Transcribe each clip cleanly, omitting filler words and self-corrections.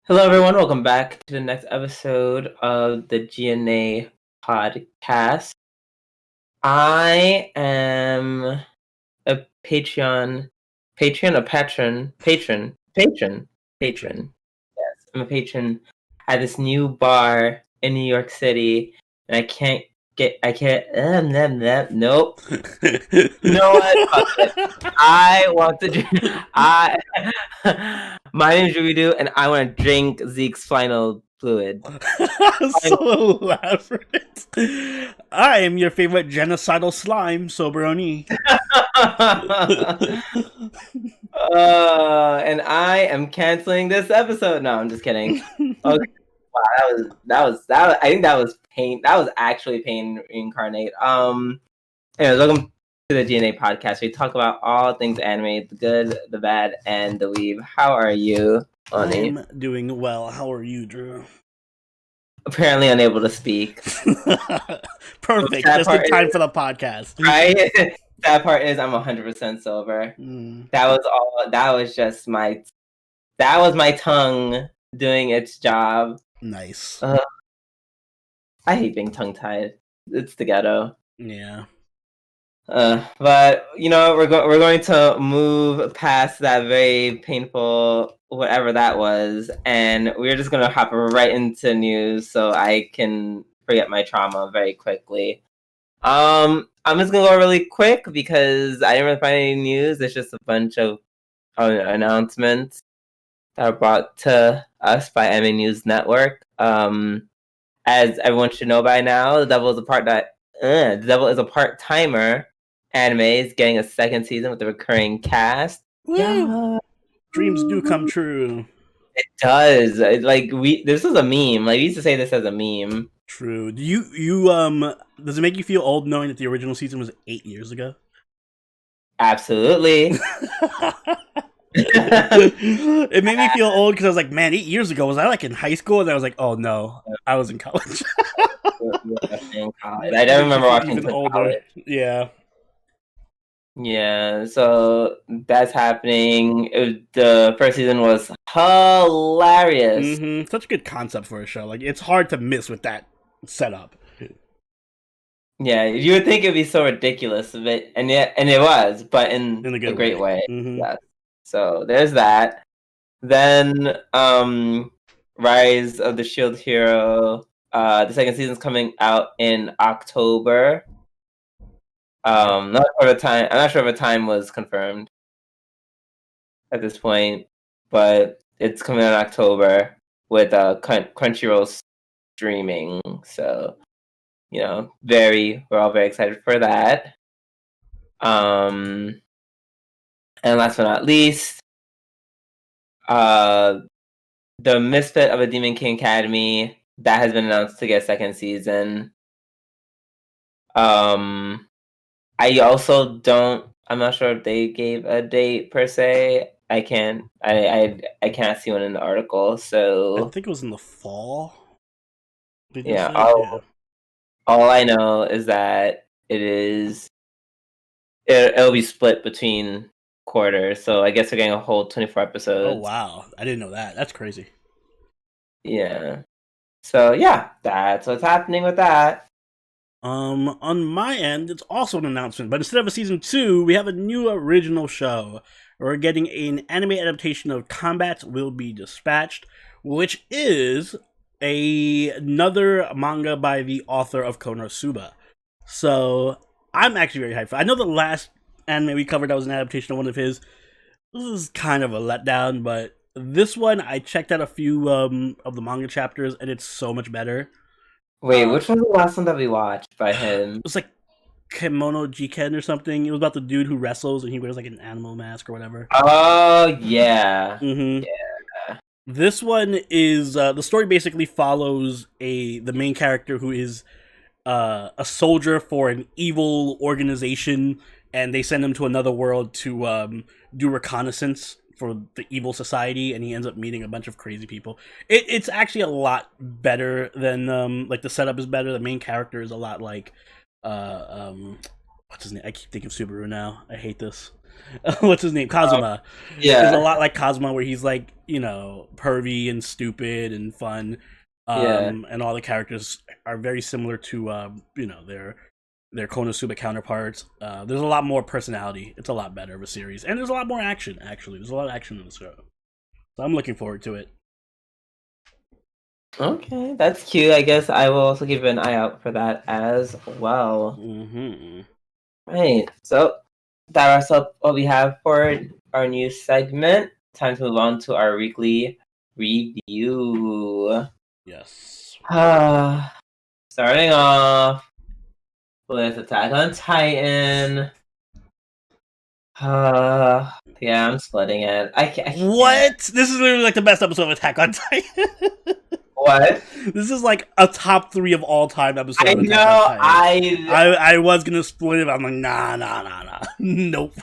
Hello, everyone. Welcome back to the next episode of the G&A podcast. I am a patron. Yes, I'm a patron at this new bar in New York City, and nope. You know what? Fuck it. I want to drink. My name is Rubidu, and I want to drink Zeke's final fluid. So elaborate. I am your favorite genocidal slime, Soberoni. And I am canceling this episode. No, I'm just kidding. Okay. Wow, that was. I think that was pain. That was actually pain incarnate. Anyways, welcome to the G&A podcast. We talk about all things anime, the good, the bad, and the weeb. How are you, Oni? I'm doing well. How are you, Drew? Apparently unable to speak. Perfect. Just in time for the podcast. Right? That part is I'm 100% sober. That was all. That was my tongue doing its job. Nice. I hate being tongue-tied. It's the ghetto. Yeah. But you know, we're going to move past that very painful whatever that was, and we're just gonna hop right into news so I can forget my trauma very quickly. I'm just gonna go really quick because I didn't really find any news. It's just a bunch of announcements that are brought to us by Anime News Network. As everyone should know by now, the Devil is a part-timer. Anime is getting a second season with a recurring cast. Yeah. Dreams do come true. It does. This is a meme. Like, we used to say this as a meme. True. Do you does it make you feel old knowing that the original season was 8 years ago? Absolutely. It made me feel old because I was like, man, 8 years ago, was I like in high school? And I was like, oh no, I was in college. I don't remember watching older. College. Yeah. Yeah, so that's happening. The first season was hilarious. Such a good concept for a show. Like, it's hard to miss with that setup. Yeah, you would think it'd be so ridiculous, and it was, but in a great way. Yeah. So there's that. Then Rise of the Shield Hero. The second season's coming out in October. I'm not sure if a time was confirmed at this point, but it's coming out in October with Crunchyroll streaming. So, you know, we're all very excited for that. And last but not least, the Misfit of a Demon King Academy that has been announced to get a second season. I'm not sure if they gave a date per se. I can't see one in the article. So I think it was in the fall. Yeah. All I know is that it'll be split between quarters. So I guess we're getting a whole 24 episodes. Oh wow, I didn't know that. That's crazy. Yeah. So yeah, that's what's happening with that. On my end, it's also an announcement, but instead of a season 2, we have a new original show. We're getting an anime adaptation of Combat Will Be Dispatched, which is another manga by the author of Konosuba. So I'm actually very hyped for it. I know the last anime we covered that was an adaptation of one of his. This is kind of a letdown, but this one, I checked out a few of the manga chapters, and it's so much better. Wait, which was the last one that we watched by him? It was like Kimono Jiken or something. It was about the dude who wrestles and he wears like an animal mask or whatever. Oh, yeah. Yeah. This one is, the story basically follows the main character who is a soldier for an evil organization, and they send him to another world to do reconnaissance for the evil society, and he ends up meeting a bunch of crazy people. It's actually a lot better than like the setup is better. The main character is a lot like what's his name? I keep thinking Subaru now. I hate this. What's his name? Kazuma. Yeah. Is a lot like Kazuma, where he's like, you know, pervy and stupid and fun. And all the characters are very similar to you know, their Konosuba counterparts. There's a lot more personality. It's a lot better of a series, and there's a lot more action. Actually, there's a lot of action in the show, so I'm looking forward to it. Okay, that's cute. I guess I will also keep an eye out for that as well. Mm-hmm. Right. So that wraps up what we have for our new segment. Time to move on to our weekly review. Yes. Starting off with Attack on Titan. Yeah, I'm splitting it. I can't. What? This is literally like the best episode of Attack on Titan. What? This is like a top 3 of all time episode. I of know. Attack on Titan. I was gonna split it. But I'm like, nah. Nope.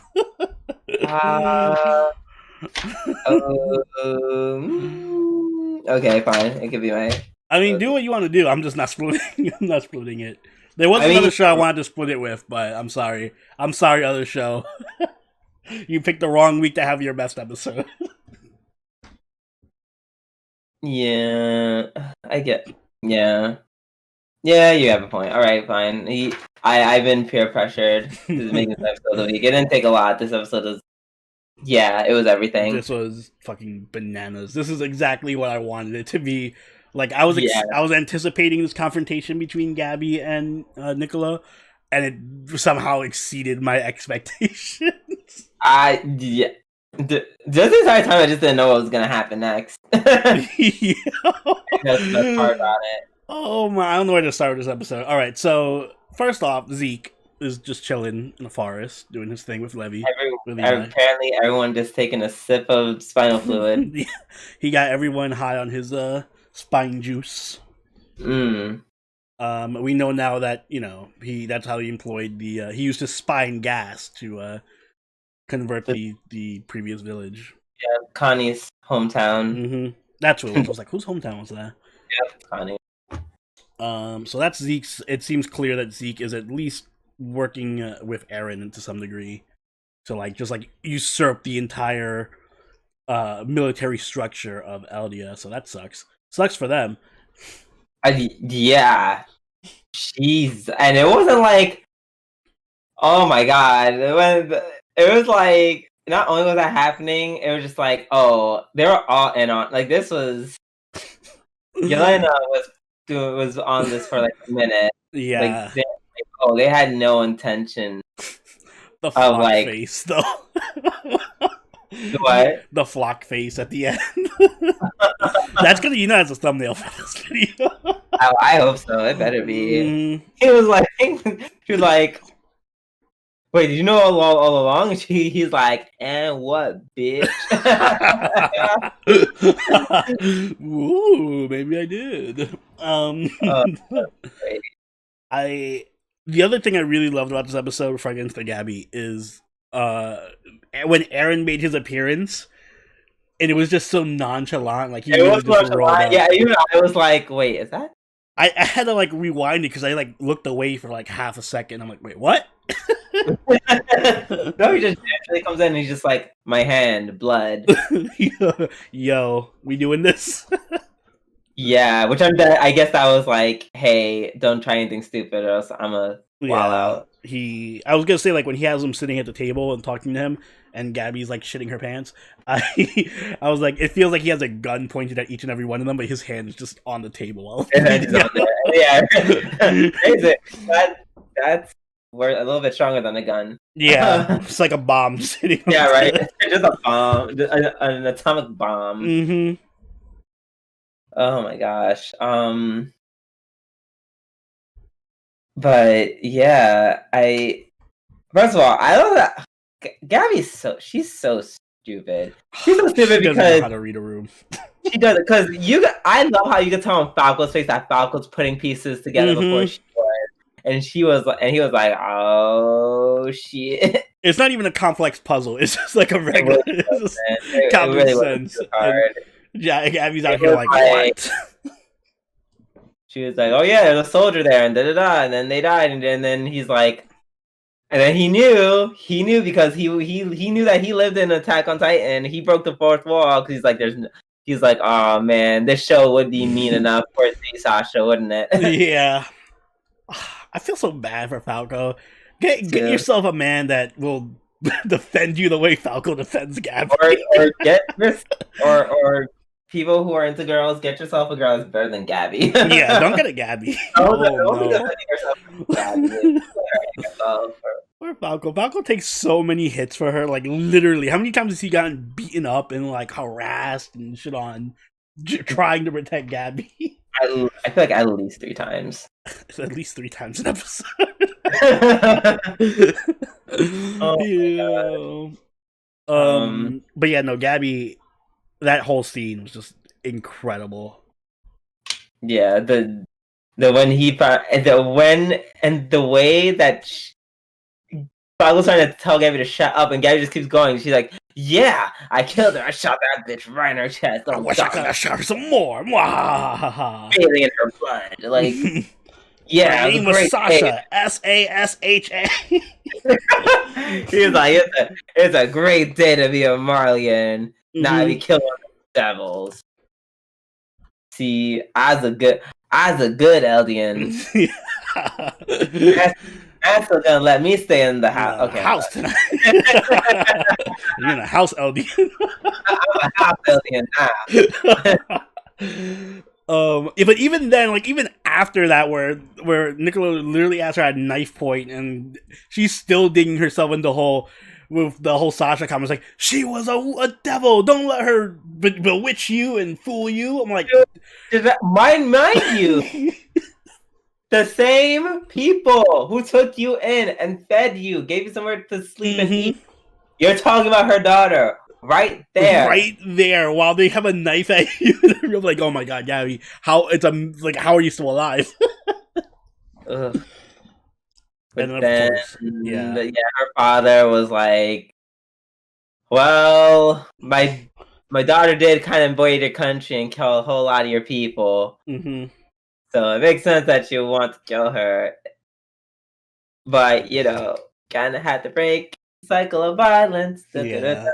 Okay, fine. It could be my. I mean, do what you want to do. I'm just not splitting. I'm not splitting it. There was another show I wanted to split it with, but I'm sorry. I'm sorry, other show. You picked the wrong week to have your best episode. Yeah, I get. Yeah, you have a point. All right, fine. I've been peer pressured to make this episode a week. It didn't take a lot. This episode was. Yeah, it was everything. This was fucking bananas. This is exactly what I wanted it to be. Like I was anticipating this confrontation between Gabby and Nicola, and it somehow exceeded my expectations. Just the entire time I just didn't know what was gonna happen next. That's the part about it. Oh my! I don't know where to start with this episode. All right, so first off, Zeke is just chilling in the forest, doing his thing with Levy. Apparently, everyone just taking a sip of spinal fluid. He got everyone high on his spine juice. We know now that, you know, that's how he employed he used his spine gas to convert the previous village. Yeah, Connie's hometown. Mm-hmm. That's what it was. I was like, whose hometown was that? Yeah, Connie. So that's Zeke's. It seems clear that Zeke is at least working with Eren to some degree to just usurp the entire military structure of Eldia. So that sucks. Sucks for them. Yeah. Jeez. And it wasn't like, oh my god. It was like, not only was that happening, it was just like, oh, they were all in on, like, this was, Yelena was on this for like a minute. Yeah. They had no intention. The flock face, though. What? The flock face at the end. That's gonna, that's a thumbnail for this video. I hope so. It better be. He was like, wait, did you know all along? He's like, and what, bitch? Ooh, maybe I did. The other thing I really loved about this episode, before I get into the Gabby, is when Eren made his appearance, and it was just so nonchalant, like he was just rolled up. Yeah, even I was like, wait, is that? I had to rewind it because I looked away for half a second. I'm like, wait, what? No, he just actually comes in and he's just like, my hand, blood. Yo, we doing this? Yeah, which I guess that was like, hey, don't try anything stupid or else I'm a wall out. I was gonna say, when he has him sitting at the table and talking to him, and Gabby's shitting her pants. I was like, it feels like he has a gun pointed at each and every one of them, but his hand is just on the table. Yeah, that's a little bit stronger than a gun. Yeah, it's like a bomb sitting. Yeah, right. It's just a bomb, an atomic bomb. Mm-hmm. Oh my gosh. But yeah, first of all, I love that Gabby's she's so stupid. She's so stupid she because doesn't know how to read a room. She does it because I love how you can tell on Falco's face that Falco's putting pieces together before she was, and he was like, oh shit. It's not even a complex puzzle. It's just like a regular common sense. Yeah, Gabby's out here what? She was like, oh yeah, there's a soldier there, and da-da-da, and then they died, and then he's like, And then he knew because he knew that he lived in Attack on Titan. He broke the fourth wall because he's like, oh man, this show would be mean enough for Sasha, wouldn't it? Yeah. I feel so bad for Falco. Get yourself a man that will defend you the way Falco defends Gabby. or people who are into girls, get yourself a girl that's better than Gabby. Yeah, don't get a Gabby. Yourself Gabby. Poor Falco. Falco takes so many hits for her. Like, literally, how many times has he gotten beaten up and, like, harassed and shit on trying to protect Gabby? I feel like at least 3 times. It's at least 3 times an episode. But yeah, no, Gabby, that whole scene was just incredible. Yeah, the when he found the way that Falco's trying to tell Gabby to shut up, and Gabby just keeps going. She's like, "Yeah, I killed her. I shot that bitch right in her chest. I wish I could have shot her some more." Feeling in her blood, like. Yeah, her name was Sasha. Sasha. He was like, "It's a great day to be a Marlian. Now to be killing devils." See, I was a good Eldian. That's still gonna let me stay in the house. Okay, house tonight. You're in a house Eldian. I'm a house Eldian now. But even then, like even after that, where Nicola literally has her at knife point, and she's still digging herself into the hole with the whole Sasha comment, like she was a devil. Don't let her bewitch you and fool you. I'm like, mind you, the same people who took you in and fed you, gave you somewhere to sleep and eat. You're talking about her daughter. Right there, while they have a knife at you. You're like, oh my god, Gabby, how are you still alive? But then, of course, her father was like, well, my daughter did kind of invade your country and kill a whole lot of your people. So it makes sense that you want to kill her. But, kind of had to break the cycle of violence. Yeah.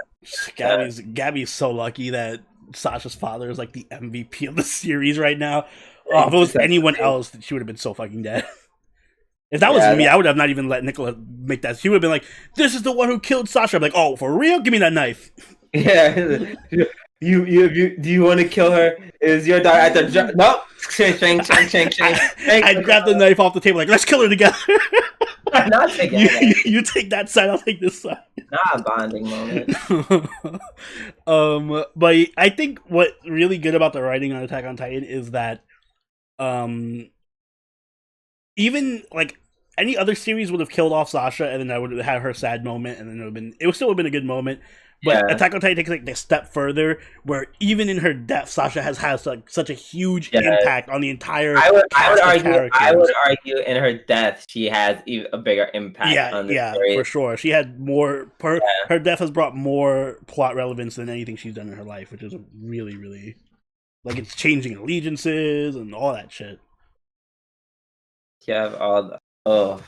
Gabby's so lucky that Sasha's father is like the MVP of the series right now. Oh, if it was anyone else, she would have been so fucking dead. If that was me, I would have not even let Nicola make that. She would have been like, "This is the one who killed Sasha." I'm like, "Oh, for real? Give me that knife." Yeah. Do you want to kill her? Is your daughter at the nope? Shang. I'd grab the knife off the table, like, let's kill her together. Not together. You take that side, I'll take this side. Not a bonding moment. But I think what's really good about the writing on Attack on Titan is that, even like any other series would have killed off Sasha, and then I would have had her sad moment, and then it would still have been a good moment. But Attack on Titan takes like a step further, where even in her death, Sasha has like such a huge impact on the entire. I would argue in her death, she has a bigger impact. On the story. For sure. She had more. Her death has brought more plot relevance than anything she's done in her life, which is really, really like it's changing allegiances and all that shit. You have all the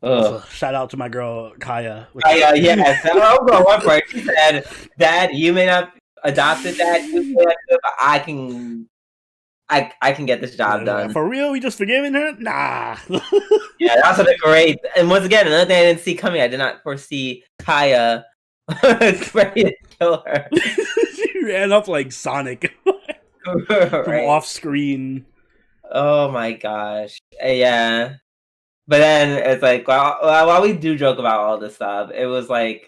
So, shout out to my girl Kaya. Yes. I'll go one part. She said, "Dad, you may not adopted that, but I can get this job done." For real, we just forgiving her? Nah. Yeah, that's a great. And once again, another thing I didn't see coming. I did not foresee Kaya ready to kill her. She ran up like Sonic from off screen. Oh my gosh! Yeah. But then it's like, while we do joke about all this stuff, it was like,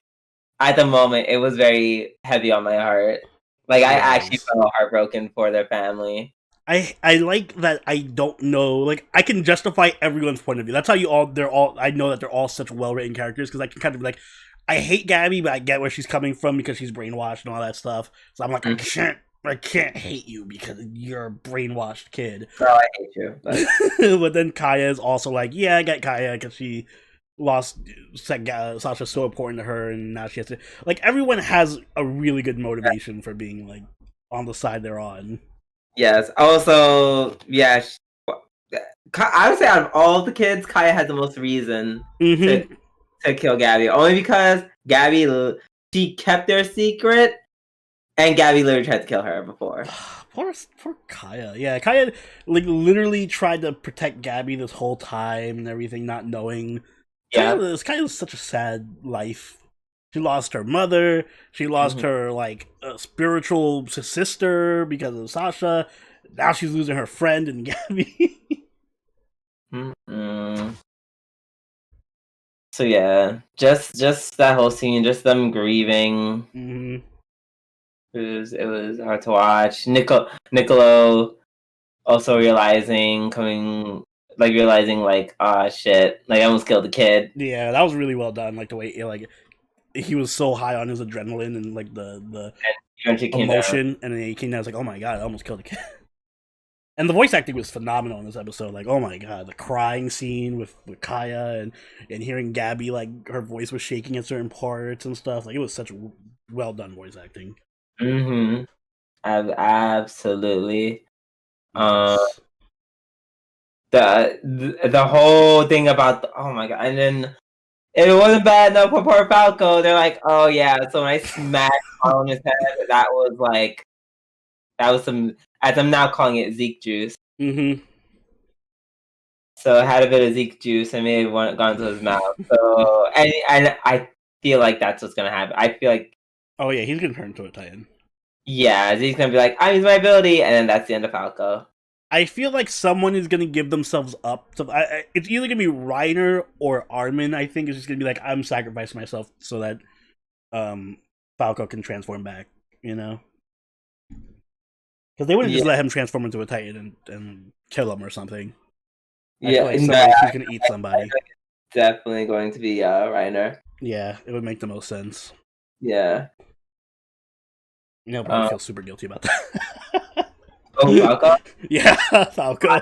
at the moment, it was very heavy on my heart. Like, I actually felt heartbroken for their family. I like that I don't know, like, I can justify everyone's point of view. That's how I know that they're all such well-written characters, because I can kind of be like, I hate Gabby, but I get where she's coming from because she's brainwashed and all that stuff. So I'm like, I can't hate you because you're a brainwashed kid. No, I hate you. But then Kaya is also like, yeah, I get Kaya because she lost Sasha's so important to her, and now she has to. Like, everyone has a really good motivation for being like on the side they're on. Yes. Also, I would say out of all the kids, Kaya has the most reason to to kill Gabby, only because Gabby, she kept their secret, and Gabby literally tried to kill her before. Poor Kaya. Yeah, Kaya like literally tried to protect Gabby this whole time and everything, not knowing. Yeah. Kaya's such a sad life. She lost her mother. She lost her like spiritual sister because of Sasha. Now she's losing her friend and Gabby. So yeah, just that whole scene, just them grieving. It was hard to watch. Niccolo also realizing like, ah, shit, like I almost killed the kid. Yeah, that was really well done. Like the way like he was so high on his adrenaline and like the emotion, and then he came down, was like, oh my god, I almost killed a kid. And the voice acting was phenomenal in this episode. Like, oh my god, the crying scene with Kaya and hearing Gabby, like her voice was shaking at certain parts and stuff. Like, it was such well done voice acting. Absolutely. Yes. The whole thing about oh my god, and then it wasn't bad enough for poor Falco. They're like, oh yeah, so when I smacked on his head, that was some, as I'm now calling it, Zeke juice. So it had a bit of Zeke juice and maybe gone into his mouth. So and I feel like that's what's gonna happen. I feel like, oh yeah, he's gonna turn into a Titan. Yeah, Zeke's gonna be like, I use my ability, and then that's the end of Falco. I feel like someone is gonna give themselves up to. It's either gonna be Reiner or Armin. I think is just gonna be like, I'm sacrificing myself so that Falco can transform back. You know, because they wouldn't just let him transform into a Titan and kill him or something. I feel like he's gonna eat somebody. Definitely going to be Reiner. Yeah, it would make the most sense. Yeah. He'll probably feel super guilty about that. Oh, Falco? Yeah, Falco.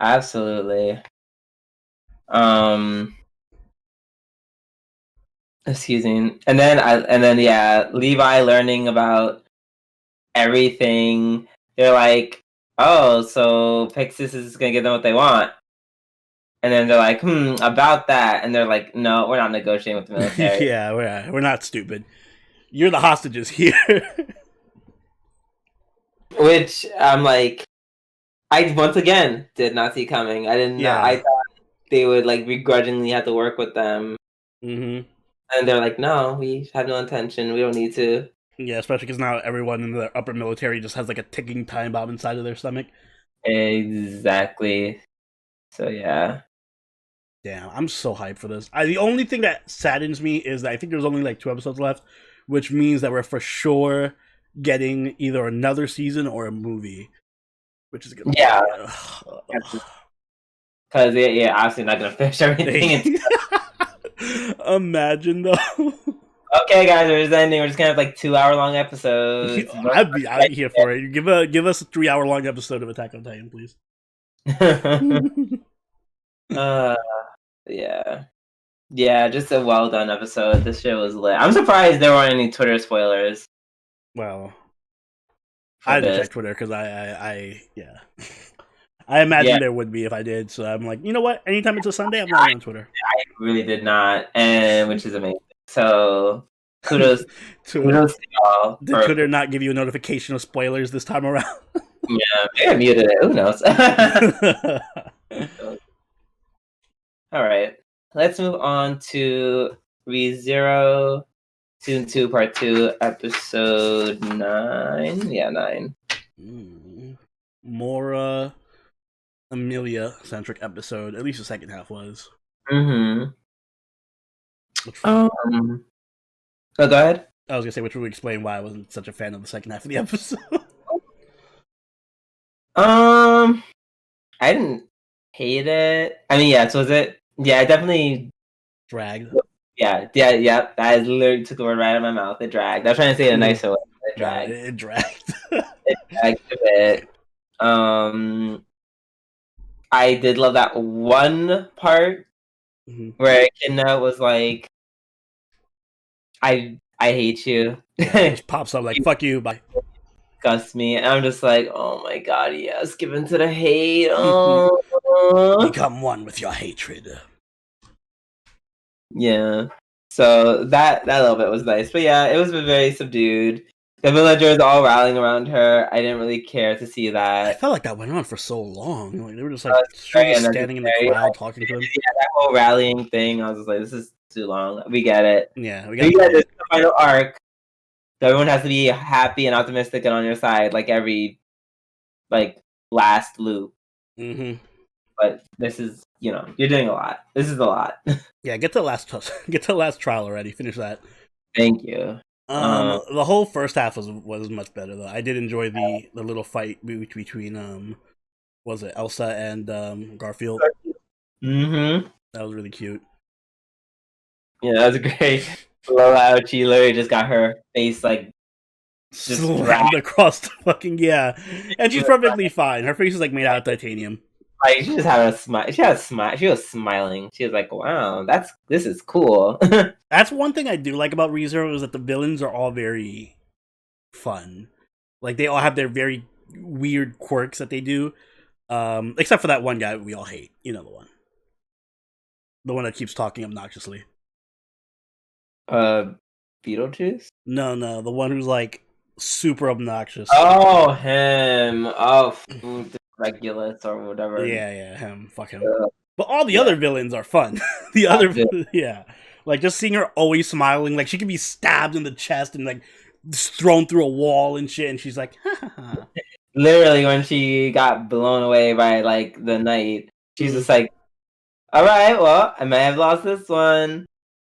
Absolutely. Excuse me. And then yeah, Levi learning about everything. They're like, oh, so Pixis is gonna give them what they want. And then they're like, about that. And they're like, no, we're not negotiating with the military. Yeah, we're not stupid. You're the hostages here. Which I'm like, I once again did not see coming. I didn't know. I thought they would like begrudgingly have to work with them. And they're like, no, we have no intention. We don't need to. Yeah, especially because now everyone in the upper military just has like a ticking time bomb inside of their stomach. Exactly. So yeah. Damn, I'm so hyped for this. The only thing that saddens me is that I think there's only like 2 episodes left, which means that we're for sure getting either another season or a movie, which is good. Yeah. Because yeah, obviously not gonna finish everything. Imagine though. Okay, guys, we're just ending. We're just gonna have like 2-hour-long episodes. I'd be here for it. Give us a 3-hour-long episode of Attack on Titan, please. Yeah, just a well done episode. This shit was lit. I'm surprised there weren't any Twitter spoilers. Well, I didn't check Twitter because I imagine there would be if I did. So I'm like, you know what? Anytime it's a Sunday, I'm not on Twitter. I really did not, and which is amazing. So kudos to y'all. Did Twitter not give you a notification of spoilers this time around? Yeah, maybe I muted it. Who knows? All right, let's move on to ReZero Season 2 Part 2 Episode 9. Yeah, 9. More Amelia centric episode. At least the second half was. Oh, go ahead. I was gonna say, which would explain why I wasn't such a fan of the second half of the episode. I didn't hate it. I mean, yeah. So was it? Yeah, it definitely dragged. Yeah. I literally took the word right out of my mouth. It dragged. I was trying to say it a nicer way. It dragged. It dragged. It dragged a bit. I did love that one part where Echidna was like, I hate you. Yeah, just pops up like, fuck you, bye. Disgust me. And I'm just like, oh my god, yes, give in to the hate. Become one with your hatred. Yeah. So that little bit was nice. But yeah, it was very subdued. The villagers all rallying around her. I didn't really care to see I that. felt like that went on for so long. Like they were just It was she was very just standing in the unnecessary. crowd talking to them. Yeah, that whole rallying thing, I was just like, this is too long. We get it. Yeah, we We got get the this final arc. So everyone has to be happy and optimistic and on your side, like every last loop. Mm-hmm. But this is, you're doing a lot. This is a lot. Yeah, get to the last trial already. Finish that. Thank you. The whole first half was much better though. I did enjoy the little fight between was it Elsa and Garfield? Mm-hmm. That was really cute. Yeah, that was great. Lola she literally just got her face just Slammed across the fucking and she's perfectly fine. Her face is like made out of titanium. Like she just had a smile. She had a smile. She was smiling. She was like, "Wow, this is cool." That's one thing I do like about ReZero is that the villains are all very fun. Like they all have their very weird quirks that they do. Except for that one guy we all hate. You know the one that keeps talking obnoxiously. Beetlejuice? No, the one who's like super obnoxious. Oh, him. Oh, Regulus or whatever. Yeah, him. Fuck him. But all the other villains are fun. Like just seeing her always smiling, like she could be stabbed in the chest and like thrown through a wall and shit, and she's like, ha ha ha. Literally, when she got blown away by the knight, she's just like, "All right, well, I may have lost this one,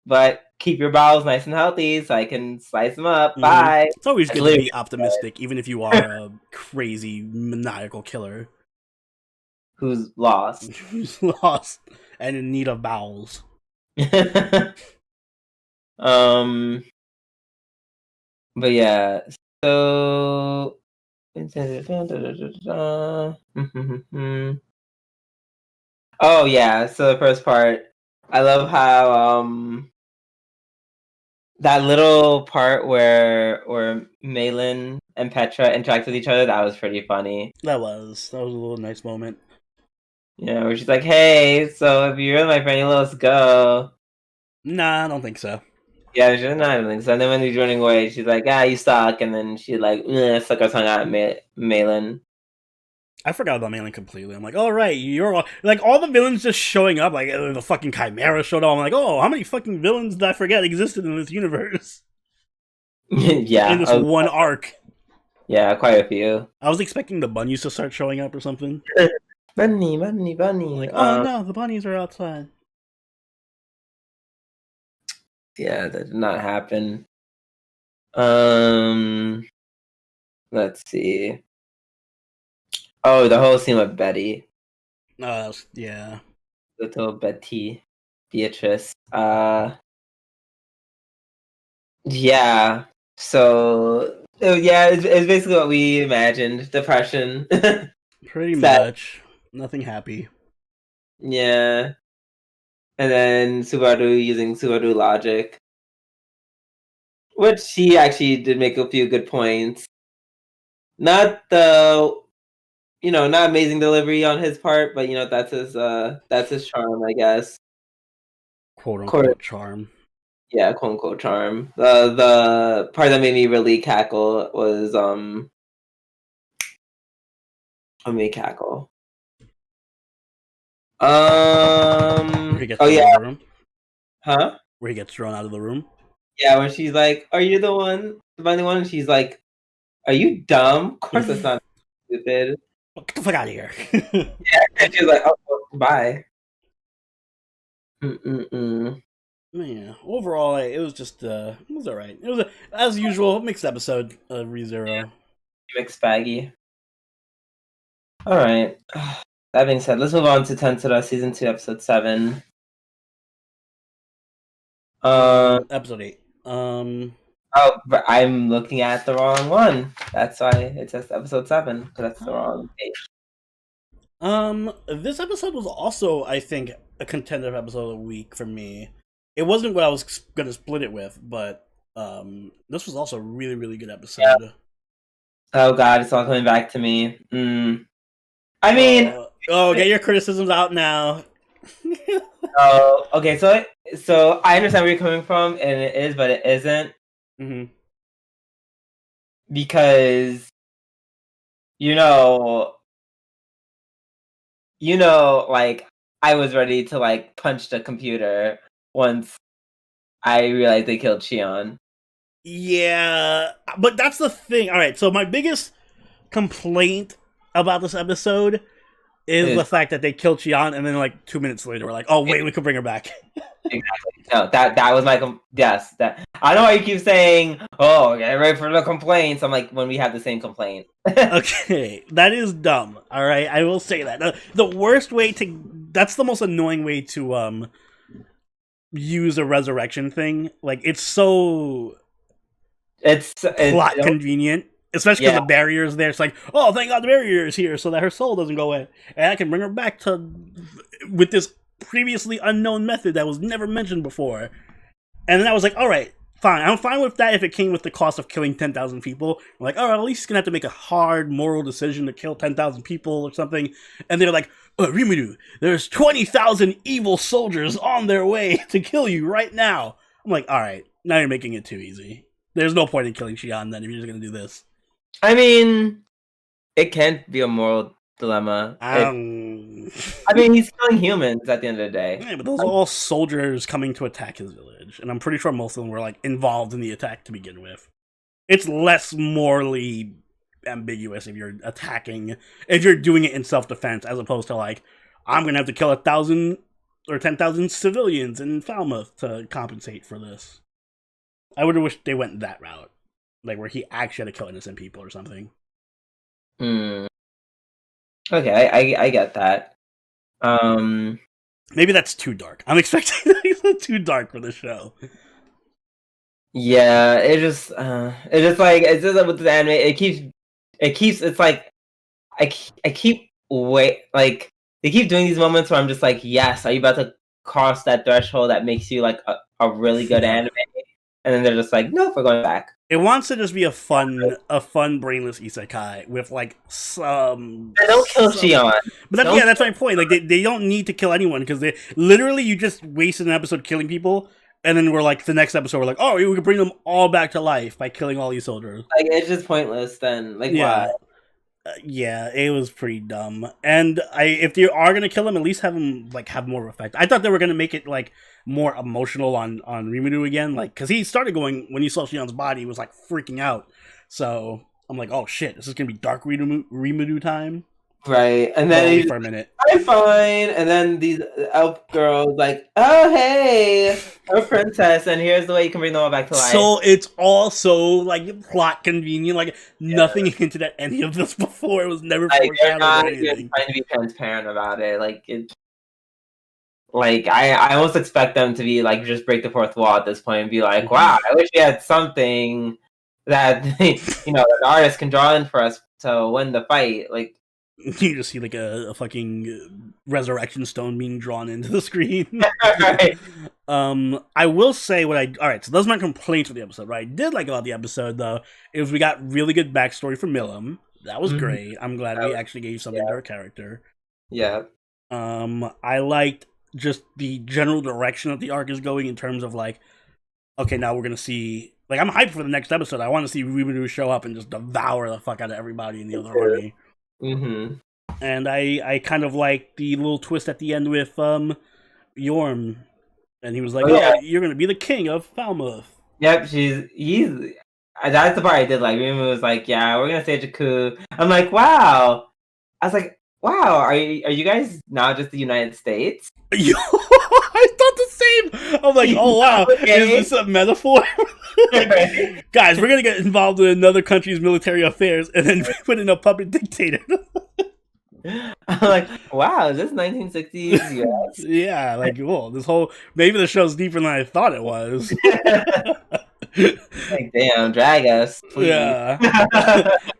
but keep your bowels nice and healthy so I can slice them up. Bye." It's always good to be optimistic, even if you are a crazy maniacal killer who's lost. Who's lost and in need of bowels. But yeah, so oh yeah, so the first part, I love how that little part where Malin and Petra interact with each other, that was pretty funny. That was a little nice moment. Yeah, where she's like, "Hey, so if you're my friend, let's go." Nah, I don't think so. Yeah, she's not even. So then when he's running away, she's like, you suck. And then she suck her tongue out at Malin. I forgot about Malin completely. I'm like, all right, you're like all the villains just showing up. Like the fucking Chimera showed up. I'm like, oh, how many fucking villains did I forget existed in this universe? Yeah, in this one arc. Yeah, quite a few. I was expecting the bunnies to start showing up or something. Bunny. Like, oh no, the bunnies are outside. Yeah, that did not happen. Let's see. Oh, the whole scene with Betty. Yeah. Little Beatrice. Yeah. So, it's basically what we imagined. Depression. Pretty much. Nothing happy. Yeah. And then Subaru using Subaru logic. Which he actually did make a few good points. Not not amazing delivery on his part, but that's his charm, I guess. Quote unquote charm. Yeah, quote unquote charm. The part that made me really cackle was let me cackle. Where he gets thrown out of the room? Huh? Where he gets thrown out of the room? Yeah, when she's like, "Are you the only one?" And she's like, "Are you dumb? Of course that's not stupid. Get the fuck out of here." Yeah, and she's like, "Oh, well, bye." Yeah. Overall, it was just it was alright. It was as usual mixed episode of ReZero. Yeah. Mixed baggy. All right. That being said, let's move on to Tensura Season 2, Episode 7. Episode 8. Oh, but I'm looking at the wrong one. That's why it says Episode 7, because that's the wrong page. This episode was also, I think, a contender episode of the week for me. It wasn't what I was gonna split it with, but this was also a really, really good episode. Yeah. Oh god, it's all coming back to me. I mean... get your criticisms out now. Okay, so So I understand where you're coming from, and it is, but it isn't Mm-hmm. because you know, like I was ready to like punch the computer once I realized they killed Shion. Yeah, but that's the thing. All right, so my biggest complaint about this episode is the It's, fact that they killed Chion, and then like 2 minutes later, we're like, oh wait, we could bring her back. exactly. No, that was my yes. That I know why you keep saying, "Oh, get ready for the complaints." I'm like, when we have the same complaint. Okay, that is dumb. All right, I will say that the worst way to that's the most annoying way to use a resurrection thing. Like it's so It's plot convenient, especially because yeah. the barrier is there. It's like, oh, thank God the barrier is here, so that her soul doesn't go away, and I can bring her back to with this previously unknown method that was never mentioned before. And then I was like, all right, fine. I'm fine with that if it came with the cost of killing 10,000 people. I'm like, all right, at least he's going to have to make a hard moral decision to kill 10,000 people or something. And they're like, Rimuru, there's 20,000 evil soldiers on their way to kill you right now. I'm like, all right, now you're making it too easy. There's no point in killing Shion then if you're just going to do this. I mean, it can be a moral dilemma. I mean, he's killing humans at the end of the day. Yeah, but those are all soldiers coming to attack his village. And I'm pretty sure most of them were like involved in the attack to begin with. It's less morally ambiguous if you're attacking, if you're doing it in self-defense, as opposed to like, I'm gonna have to kill 1,000 or 10,000 civilians in Falmouth to compensate for this. I would have wished they went that route, like where he actually had to kill innocent people or something. Hmm. Okay, I get that. Maybe that's too dark. I'm expecting too dark for the show. Yeah, it's just like it's just with the anime. It keeps. It's like I keep like they keep doing these moments where I'm just like, yes, are you about to cross that threshold that makes you like a really good anime? And then they're just like, nope, we're going back. It wants to just be a fun brainless isekai with like some. And don't kill Shion. But that's my point. Like they don't need to kill anyone because they literally you just wasted an episode killing people, and then we're like the next episode we're like, oh, we can bring them all back to life by killing all these soldiers. Like it's just pointless. Then like why? Yeah, it was pretty dumb. And if they are gonna kill him, at least have him like have more effect. I thought they were gonna make it like more emotional on Rimuru again, like because he started going when he saw Shion's body, he was like freaking out. So I'm like, oh shit, this is gonna be dark Rimuru time. Right, and then he's for a minute. I'm fine, and then these elf girls like, oh hey, a princess, and here's the way you can bring them all back to life. So it's also like plot convenient, like nothing hinted at any of this before. It was never foreshadowed or anything. Trying to be transparent about it, like it. Like I almost expect them to be like just break the fourth wall at this point and be like, wow, I wish we had something that the artist can draw in for us to win the fight, like. You just see like a fucking resurrection stone being drawn into the screen. Right. I will say alright, so those are my complaints with the episode. What I did like about the episode though is we got really good backstory from Milim. That was great. I'm glad we actually gave something to her character. Yeah. I liked just the general direction that the arc is going in terms of like, okay, now we're gonna see like I'm hyped for the next episode. I want to see Rimuru show up and just devour the fuck out of everybody in the other army. Mm-hmm. And I kind of like the little twist at the end with Yorm, and he was like, "Oh, you're gonna be the king of Falmouth." Yep, that's the part I did like. Rimu was like, "Yeah, we're gonna stage a coup." I'm like, "Wow!" I was like, "Wow, are you guys now just the United States?" I thought the same. I'm like, "Oh wow, okay. Is this a metaphor?" Like, guys, we're gonna get involved in another country's military affairs and then put in a puppet dictator. I'm like, wow, is this 1960s US? Yeah, like, whoa, this whole maybe the show's deeper than I thought it was. Like, damn, drag us, please. Yeah.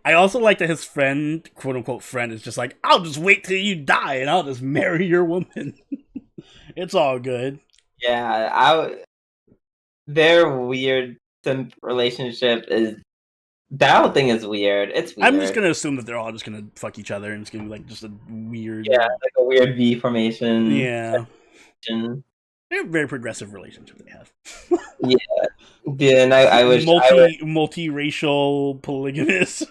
I also like that his friend, quote unquote friend, is just like, I'll just wait till you die and I'll just marry your woman. It's all good. Yeah, their weird relationship is. That whole thing is weird. It's weird. I'm just gonna assume that they're all just gonna fuck each other and it's gonna be like just a weird. Yeah, like a weird V formation. Yeah. They're a very progressive relationship they have. Yeah, and I wish multiracial polygamous.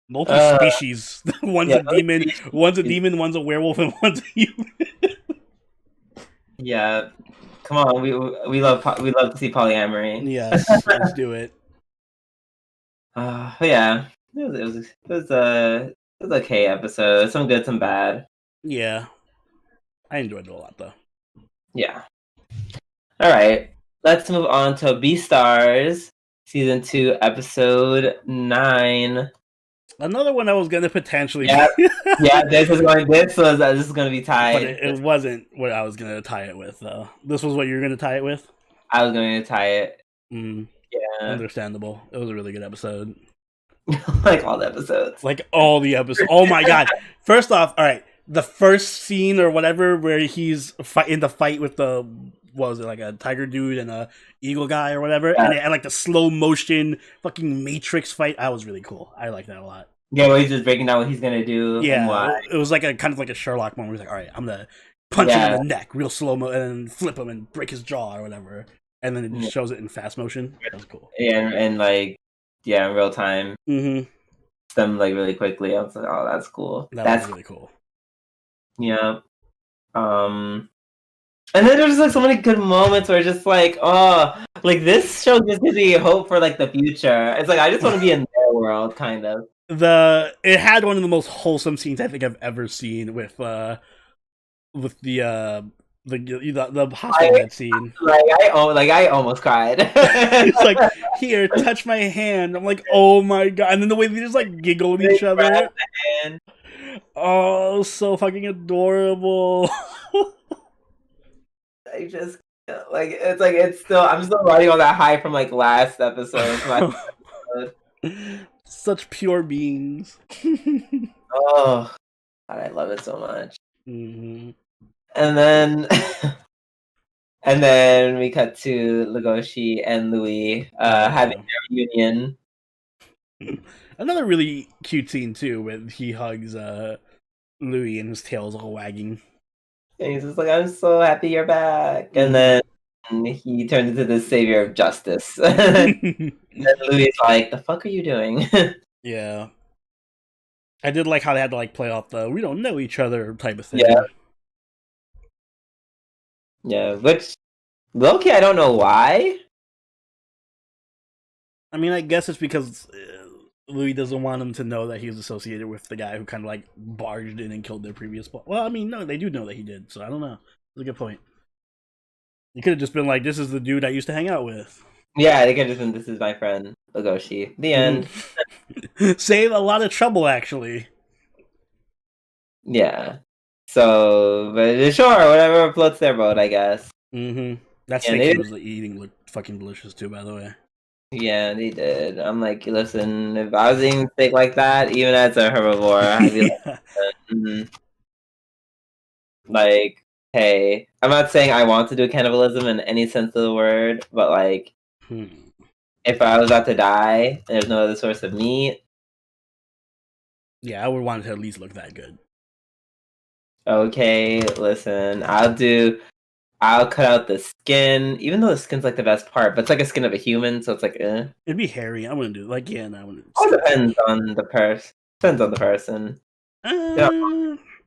Multi-species. One's yeah, a demon, one's a werewolf, and one's a human. Yeah, come on, we love to see polyamory. Yes, let's do it. But yeah, it was a okay episode. Some good, some bad. Yeah, I enjoyed it a lot though. Yeah. All right, let's move on to Beastars Season 2, Episode 9. Another one I was gonna potentially. Yeah, this is going to be tied. But it wasn't what I was gonna tie it with though. This was what you were gonna tie it with. I was going to tie it. Yeah, understandable. It was a really good episode. Like all the episodes. Like all the episodes. Oh my god! First off, all right, the first scene or whatever where he's in the fight with the, what was it, like a tiger dude and a eagle guy or whatever, and they had like the slow motion fucking Matrix fight. That was really cool. I like that a lot. Yeah, where he's just breaking down what he's gonna do. Yeah, and why. It was like a kind of like a Sherlock moment. Where he's like, all right, I'm gonna punch him in the neck, real slow mo, and then flip him and break his jaw or whatever. And then it just shows it in fast motion. That was cool. Yeah, and like, yeah, in real time. Mm-hmm. Them like really quickly. I was like, oh, that's cool. That's really cool. Yeah. And then there's just like so many good moments where it's just like, oh, like this show just gives me hope for like the future. It's like I just want to be in their world, kind of. It had one of the most wholesome scenes I think I've ever seen with the hospital bed scene. I almost cried. It's like, here, touch my hand. I'm like, oh my god. And then the way they just like giggle at each other. Oh, so fucking adorable. I just like it's still, I'm still riding on that high from like last episode. Such pure beings. Oh, God, I love it so much. Mm-hmm. And then we cut to Legoshi and Louis having their reunion. Another really cute scene too, when he hugs Louis and his tail's all wagging. And he's just like, "I'm so happy you're back." And then he turns into the savior of justice. And Louis is like, "The fuck are you doing?" Yeah, I did like how they had to like play off the "we don't know each other" type of thing. Yeah, which low-key, I don't know why. I mean, I guess it's because Louis doesn't want him to know that he was associated with the guy who kind of like barged in and killed their previous boss. Well, I mean, no, they do know that he did, so I don't know. That's a good point. You could have just been like, "This is the dude I used to hang out with." Yeah, they could have just been, "This is my friend Legoshi." The end. Save a lot of trouble, actually. Yeah. So, but sure, whatever floats their boat, I guess. Mm-hmm. That steak he was eating looked fucking delicious too, by the way. Yeah, they did. I'm like, listen, if I was eating steak like that, even as a herbivore, I'd be like, hey, I'm not saying I want to do cannibalism in any sense of the word, but like, if I was about to die and there's no other source of meat, yeah, I would want it to at least look that good. Okay, listen, I'll cut out the skin, even though the skin's like the best part, but it's like a skin of a human, so it's like, eh. It'd be hairy. I wouldn't do it. Like, yeah, no, I wouldn't. It depends on the person. Depends on the person. I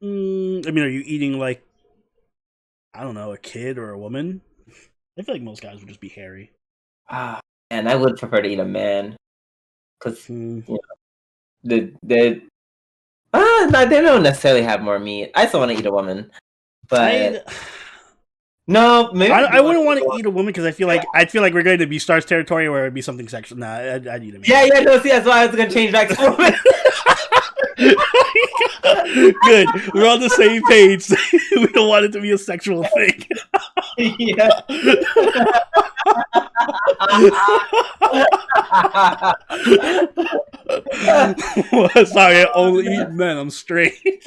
mean, are you eating like, I don't know, a kid or a woman? I feel like most guys would just be hairy. And I would prefer to eat a man, because you know, they don't necessarily have more meat. I still want to eat a woman, but no, maybe I wouldn't want to eat a woman because I feel like we're going to Beastars territory where it'd be something sexual. Nah, I'd eat a man. Yeah, no, see, that's why I was gonna change back to woman. Good, we're on the same page. We don't want it to be a sexual thing. Yeah. Sorry, I only eat men. I'm straight.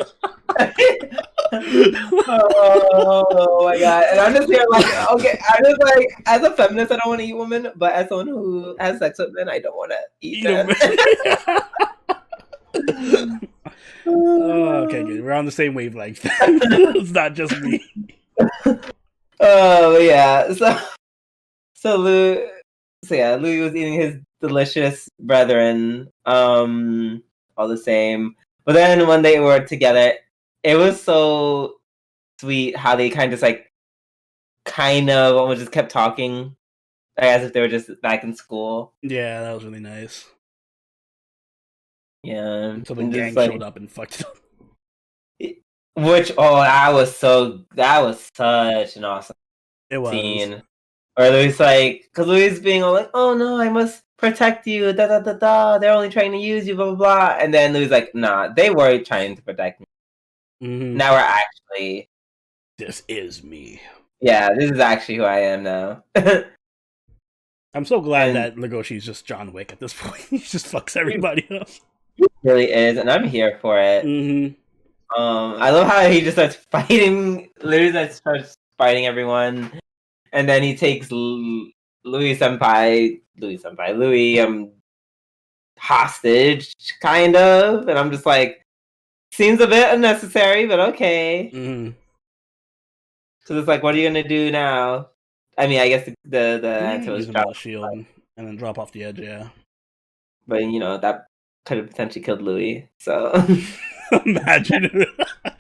Oh my god! And I'm just here like, okay, I'm just like, as a feminist, I don't want to eat women, but as someone who has sex with men, I don't want to eat them. Oh, okay, good. We're on the same wavelength. It's not just me. Oh yeah. So Louis was eating his delicious brethren, all the same. But then when they were together, it was so sweet how they kind of almost just kept talking, as if they were just back in school. Yeah, that was really nice. Yeah, Until the and gang just like, showed up and fucked it up. that was such an awesome It was. scene. Or Louis because Louis being all like, "Oh no, I must protect you." Da da da da. They're only trying to use you. Blah blah blah. And then Louis like, "Nah, they were trying to protect me. Mm-hmm. Now we're actually. This is me." Yeah, this is actually who I am now." I'm so glad And that Legoshi's just John Wick at this point. He just fucks everybody up. it really is, and I'm here for it. Mm-hmm. I love how he just starts fighting. Literally, starts fighting everyone, and then he takes Louis hostage, kind of. And I'm just like, seems a bit unnecessary, but okay. Mm-hmm. So it's like, what are you gonna do now? I mean, I guess the answer was Use him as drop, a shield and then drop off the edge. Yeah. but that could have potentially killed Louis. So Imagine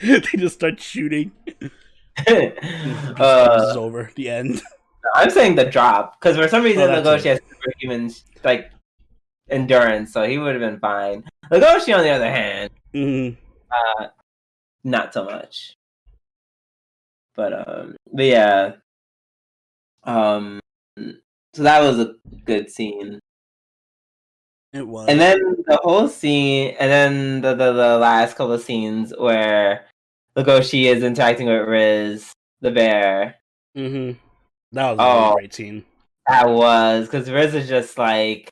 they just start shooting. Beastars is over. The end. I'm saying the drop because for some reason that's Legoshi has superhuman endurance, so he would have been fine. Legoshi, on the other hand, not so much. But yeah, so that was a good scene. It was. And then the whole scene, and then the last couple of scenes where Legoshi is interacting with Riz, the bear. Mm-hmm. That was a really great scene. That was, because Riz is just like,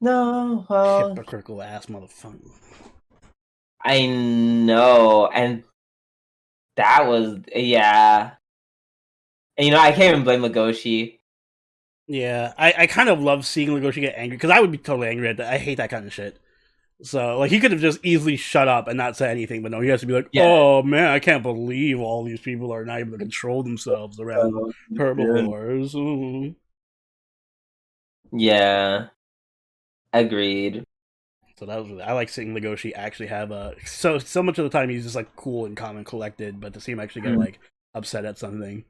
no, well, hypocritical ass motherfucker. I know, and that was, yeah. And I can't even blame Legoshi. Yeah, I kind of love seeing Legoshi get angry, because I would be totally angry at that. I hate that kind of shit. So, he could have just easily shut up and not say anything, but no, he has to be like, oh man, I can't believe all these people are not able to control themselves around herbivores. Mm-hmm. Yeah. Agreed. So that was really, I like seeing Legoshi actually have so much of the time he's just cool and calm and collected, but to see him actually get upset at something.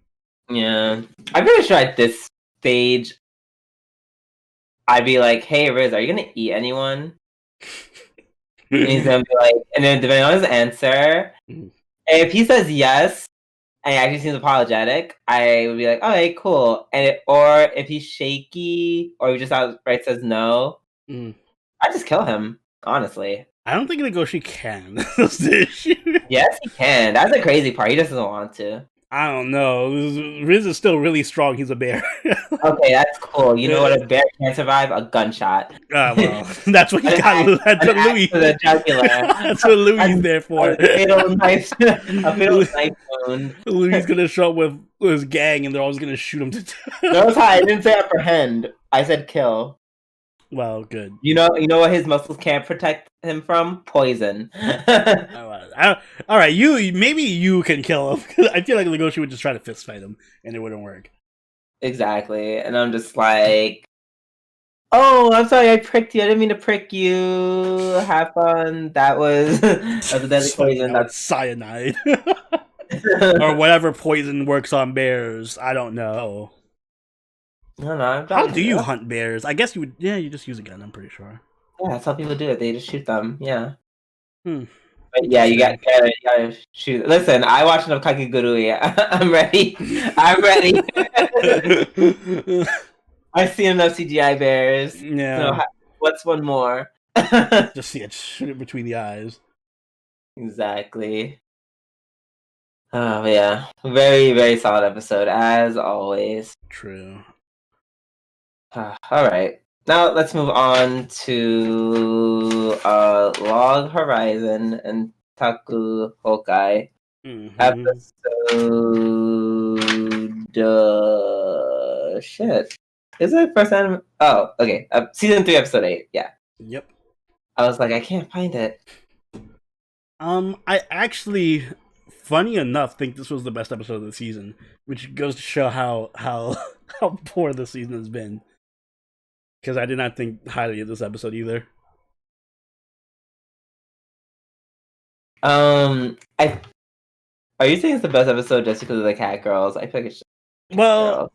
Yeah. I'm pretty sure at this stage I'd be like, hey Riz, are you gonna eat anyone? And he's gonna be like, and then depending on his answer, if he says yes and he actually seems apologetic, I would be like, okay, cool. Or if he's shaky or he just outright says no, I just kill him, honestly. I don't think Legoshi can. That's the issue. Yes, he can. That's the crazy part. He just doesn't want to. I don't know. Riz is still really strong. He's a bear. Okay, that's cool. You know what a bear can't survive? A gunshot. Well, that's what he got. That's what Louis. That's what Louis there for. A fatal knife wound. Louis gonna show up with his gang, and they're always gonna shoot him to death. Notice how I didn't say apprehend. I said kill. Well, good. You know what his muscles can't protect him from? Poison. All right, maybe you can kill him. I feel like Legoshi would just try to fist fight him, and it wouldn't work. Exactly, and I'm just like, oh, I'm sorry, I pricked you. I didn't mean to prick you. Have fun. That was a deadly poison. That's cyanide, or whatever poison works on bears. I don't know. No, how do you hunt bears? I guess you would. Yeah, you just use a gun. I'm pretty sure. Yeah, that's how people do it. They just shoot them. Yeah. But yeah, you gotta shoot. Listen, I watched enough Kakegurui. I'm ready. I'm ready. I've seen enough CGI bears. Yeah. So what's one more? Just see it shoot it between the eyes. Exactly. Oh yeah, very very solid episode as always. True. All right, now let's move on to Log Horizon and Taku Hokai episode. Shit, is it first anime? Oh, okay. Season 3, episode 8. Yeah. Yep. I was like, I can't find it. I actually funny enough, think this was the best episode of the season, which goes to show how how poor the season has been. Because I did not think highly of this episode either. I are you saying it's the best episode just because of the cat girls? I feel like it's just Well,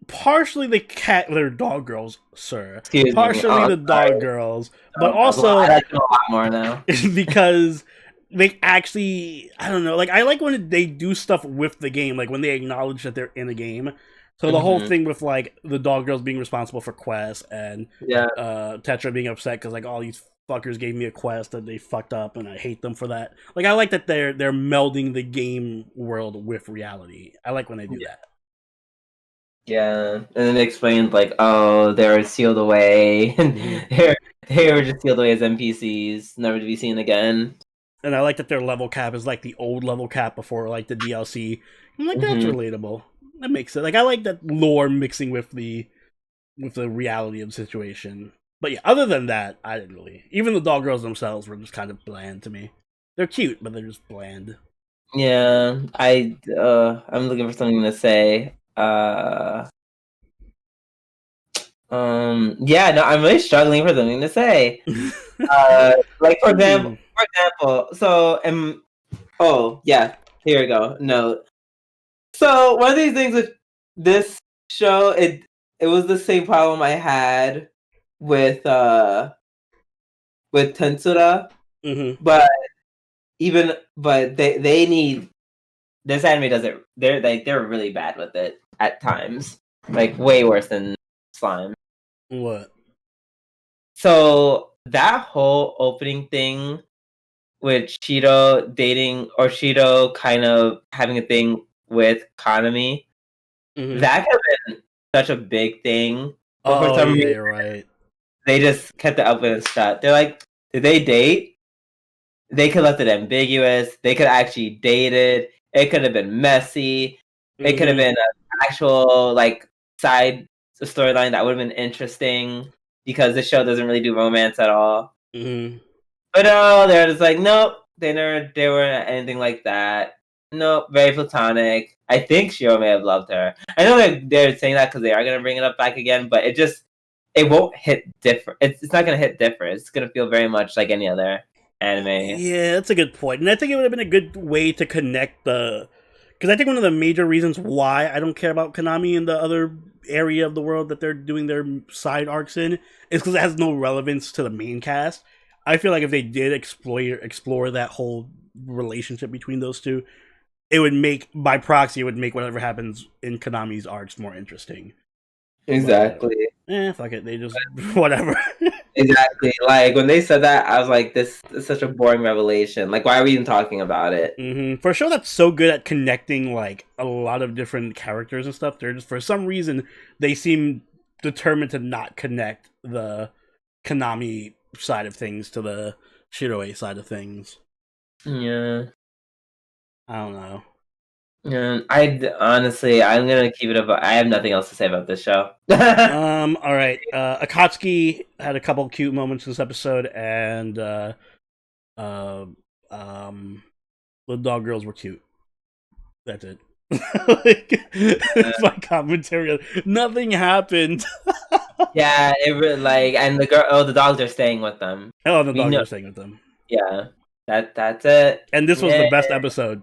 partially they're dog girls, sir. Excuse partially me. the dog girls, but also I like them a lot more now. because they actually, I don't know, like I like when they do stuff with the game, like when they acknowledge that they're in a game. So the whole thing with like the dog girls being responsible for quests and Tetra being upset because like all these fuckers gave me a quest that they fucked up and I hate them for that. Like I like that they're melding the game world with reality. I like when they do that. Yeah, and then they explained like, oh, they were sealed away, and they were just sealed away as NPCs, never to be seen again. And I like that their level cap is like the old level cap before like the DLC. I'm like, that's relatable. That makes it. Like I like that lore mixing with the reality of the situation. But yeah, other than that, I didn't really. Even the dog girls themselves were just kind of bland to me. They're cute, but they're just bland. Yeah, I'm looking for something to say. Yeah, no, I'm really struggling for something to say. Like for example, so oh yeah, here we go. No, so one of these things with this show, it was the same problem I had with Tensura, but they need, this anime does it. They're really bad with it at times, like way worse than Slime. What? So that whole opening thing with Shido dating, or Shido kind of having a thing with Kanami, that could have been such a big thing. But for some reason, you're right. They just kept the opening shut. They're like, did they date? They could have left it ambiguous. They could have actually dated. It could have been messy. It could have been an actual like side storyline that would have been interesting, because this show doesn't really do romance at all. But no, they're just like, nope, they weren't anything like that. Nope, very platonic. I think Shiro may have loved her. I know they're saying that because they are gonna bring it up back again, but it won't hit different. It's not gonna hit different. It's gonna feel very much like any other anime. Yeah, that's a good point. And I think it would have been a good way to connect because I think one of the major reasons why I don't care about Konami in the other area of the world that they're doing their side arcs in is because it has no relevance to the main cast. I feel like if they did explore that whole relationship between those two, it would make, by proxy, it would make whatever happens in Konami's arcs more interesting. Exactly. But, fuck it. They just whatever. Exactly. Like when they said that, I was like, "This is such a boring revelation. Like, why are we even talking about it?" For a show that's so good at connecting like a lot of different characters and stuff, they're just, for some reason, they seem determined to not connect the Konami side of things to the Shiroe side of things. Yeah. I don't know. Yeah, honestly, I'm gonna keep it up. I have nothing else to say about this show. All right. Akatsuki had a couple of cute moments in this episode, and the dog girls were cute. That's it. It's my commentary. Nothing happened. Yeah, it really, like, and the dogs are staying with them. Oh, the dogs are staying with them. Yeah, that's it. And this was the best episode.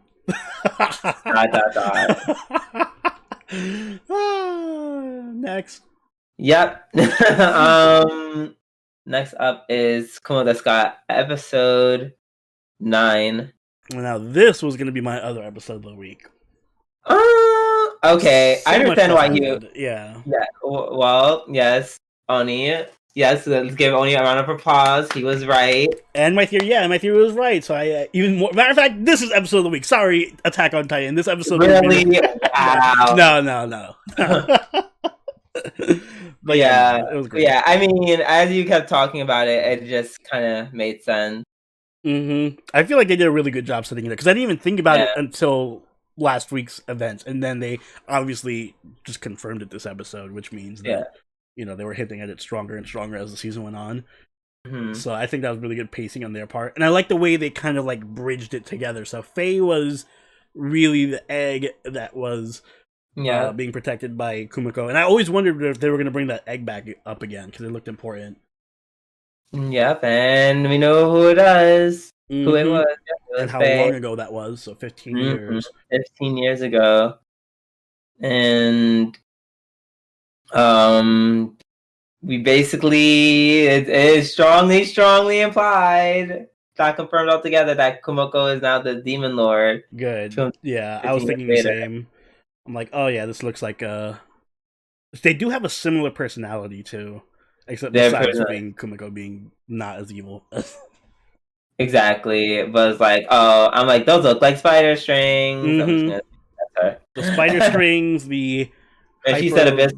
Next. Yep. Next up is Kumo episode 9. Now this was going to be my other episode of the week. Okay, I understand why you. Yeah. Well, yes, Oni. Yes, let's give Oni a round of applause. He was right. And my theory was right. So I even more. Matter of fact, this is episode of the week. Sorry, Attack on Titan. This episode. Really? Wow. No. But yeah, it was great. Yeah, I mean, as you kept talking about it, it just kind of made sense. I feel like they did a really good job setting it up, because I didn't even think about it until last week's events, and then they obviously just confirmed it this episode, which means that they were hinting at it stronger and stronger as the season went on. So I think that was really good pacing on their part, and I like the way they kind of like bridged it together. So Faye was really the egg that was Yeah. being protected by Kumiko. And I always wondered if they were going to bring that egg back up again because it looked important. Yep, and we know who it is. Who it Mm-hmm. was. Yep, it And was how Faye. long ago that was. So 15 Mm-hmm. years. 15 years ago. And um we basically it is strongly implied, not confirmed altogether, that Kumiko is now the Demon Lord. Good. Yeah, I was 15 years thinking the later. same. I'm like, oh yeah, this looks like they do have a similar personality too. Except Their besides person being Kumiko being not as evil. exactly, but it's like, oh, I'm like, those look like spider strings. I'm just Mm-hmm. gonna that's The spider her. strings, the And she said hyper, abyss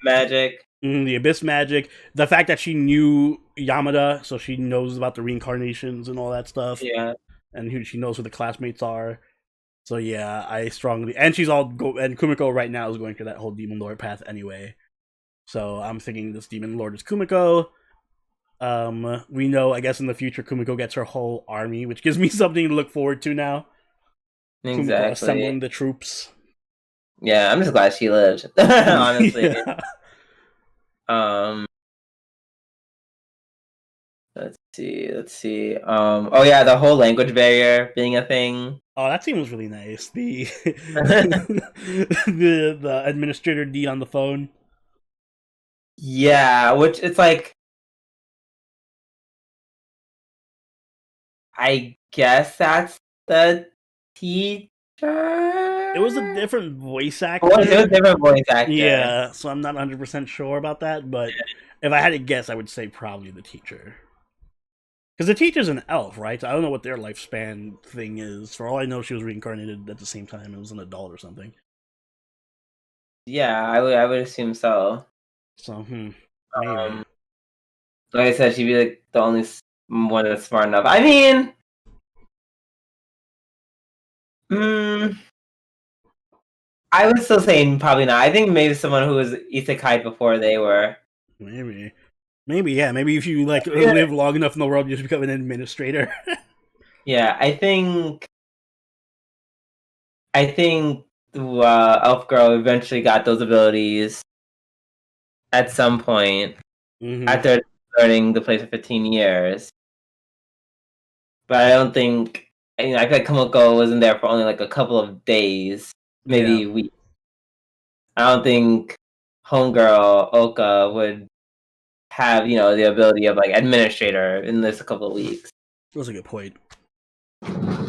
magic. the abyss magic, the fact that she knew Yamada, so she knows about the reincarnations and all that stuff, Yeah. and who she knows who the classmates are. So yeah, I strongly, and she's all and Kumiko right now is going through that whole demon lord path anyway. So I'm thinking this demon lord is Kumiko. We know, I guess, in the future, Kumiko gets her whole army, which gives me something to look forward to now. Kumiko Exactly. assembling the troops. Yeah, I'm just glad she lived. Honestly. Yeah. Um let's see. Oh yeah, the whole language barrier being a thing. Oh, that scene was really nice. The administrator D on the phone. Yeah, which it's like I guess that's the teacher. It was a different voice It was a actor. different voice actor. Yeah, so I'm not 100% sure about that, but if I had to guess, I would say probably the teacher. Because the teacher's an elf, right? I don't know what their lifespan thing is. For all I know, she was reincarnated at the same time. It was an adult or something. Yeah, I would assume so. So, maybe. Like I said, she'd be like the only one that's smart enough. I mean, mm, I would still say probably not. I think maybe someone who was isekai before they were. Maybe. Maybe, yeah. Maybe if you, like, Yeah. live long enough in the world, you just become an administrator. Yeah, I think Elf Girl eventually got those abilities at some point after learning the place for 15 years. But I don't think, I feel like Komoko wasn't there for only like a couple of days, maybe weeks. I don't think Homegirl Oka would have, the ability of like administrator in this a couple of weeks. That's a good point.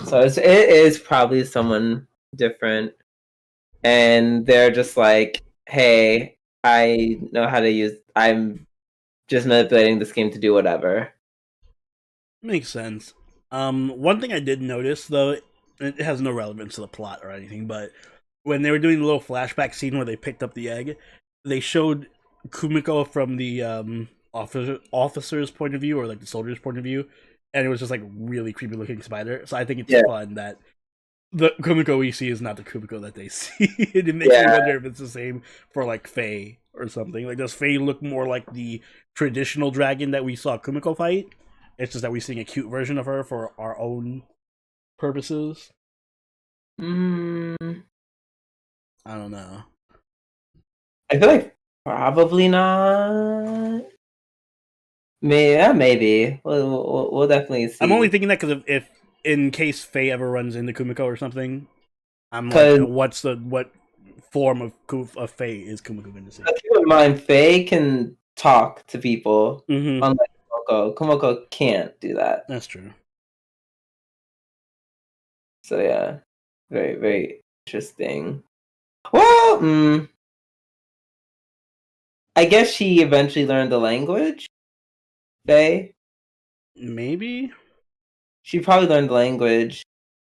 So it is probably someone different. And they're just like, hey, I know how to I'm just manipulating this game to do whatever. Makes sense. One thing I did notice, though, it has no relevance to the plot or anything, but when they were doing the little flashback scene where they picked up the egg, they showed Kumiko from the officer's point of view, or like the soldier's point of view, and it was just like really creepy looking spider. So I think it's fun that the Kumiko we see is not the Kumiko that they see. It makes me wonder if it's the same for like Faye or something. Like, does Faye look more like the traditional dragon that we saw Kumiko fight? It's just that we're seeing a cute version of her for our own purposes. I don't know. I feel like probably not. Maybe. We'll definitely see. I'm only thinking that because if in case Faye ever runs into Kumiko or something, I'm like, what form of Faye is Kumiko going to see? Keep in mind, Faye can talk to people, unlike Komoko. Komoko can't do that. That's true. So yeah, very, very interesting. Well, I guess she eventually learned the language. Faye? Maybe? She probably learned the language.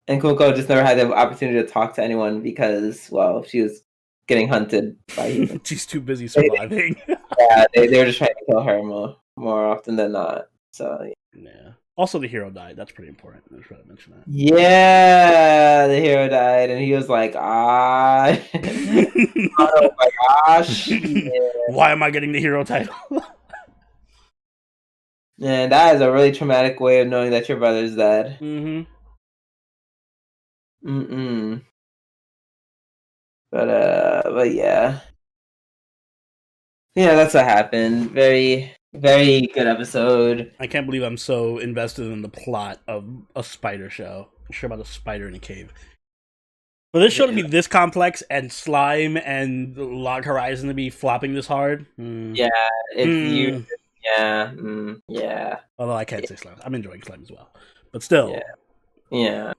And Kumiko just never had the opportunity to talk to anyone because, well, she was getting hunted by humans. She's too busy surviving. Yeah, they were just trying to kill her more often than not. So yeah. Also, the hero died. That's pretty important. I should have mentioned that. Yeah, the hero died, and he was like, oh my gosh. Yeah. Why am I getting the hero title? And that is a really traumatic way of knowing that your brother's dead. But yeah. Yeah, that's what happened. Very, very good episode. I can't believe I'm so invested in the plot of a spider show. I'm sure about a spider in a cave. For this show to be this complex and slime and Log Horizon to be flopping this hard, Yeah, it's you. Yeah, yeah. Although I can't say slime, I'm enjoying slime as well, but still. Yeah.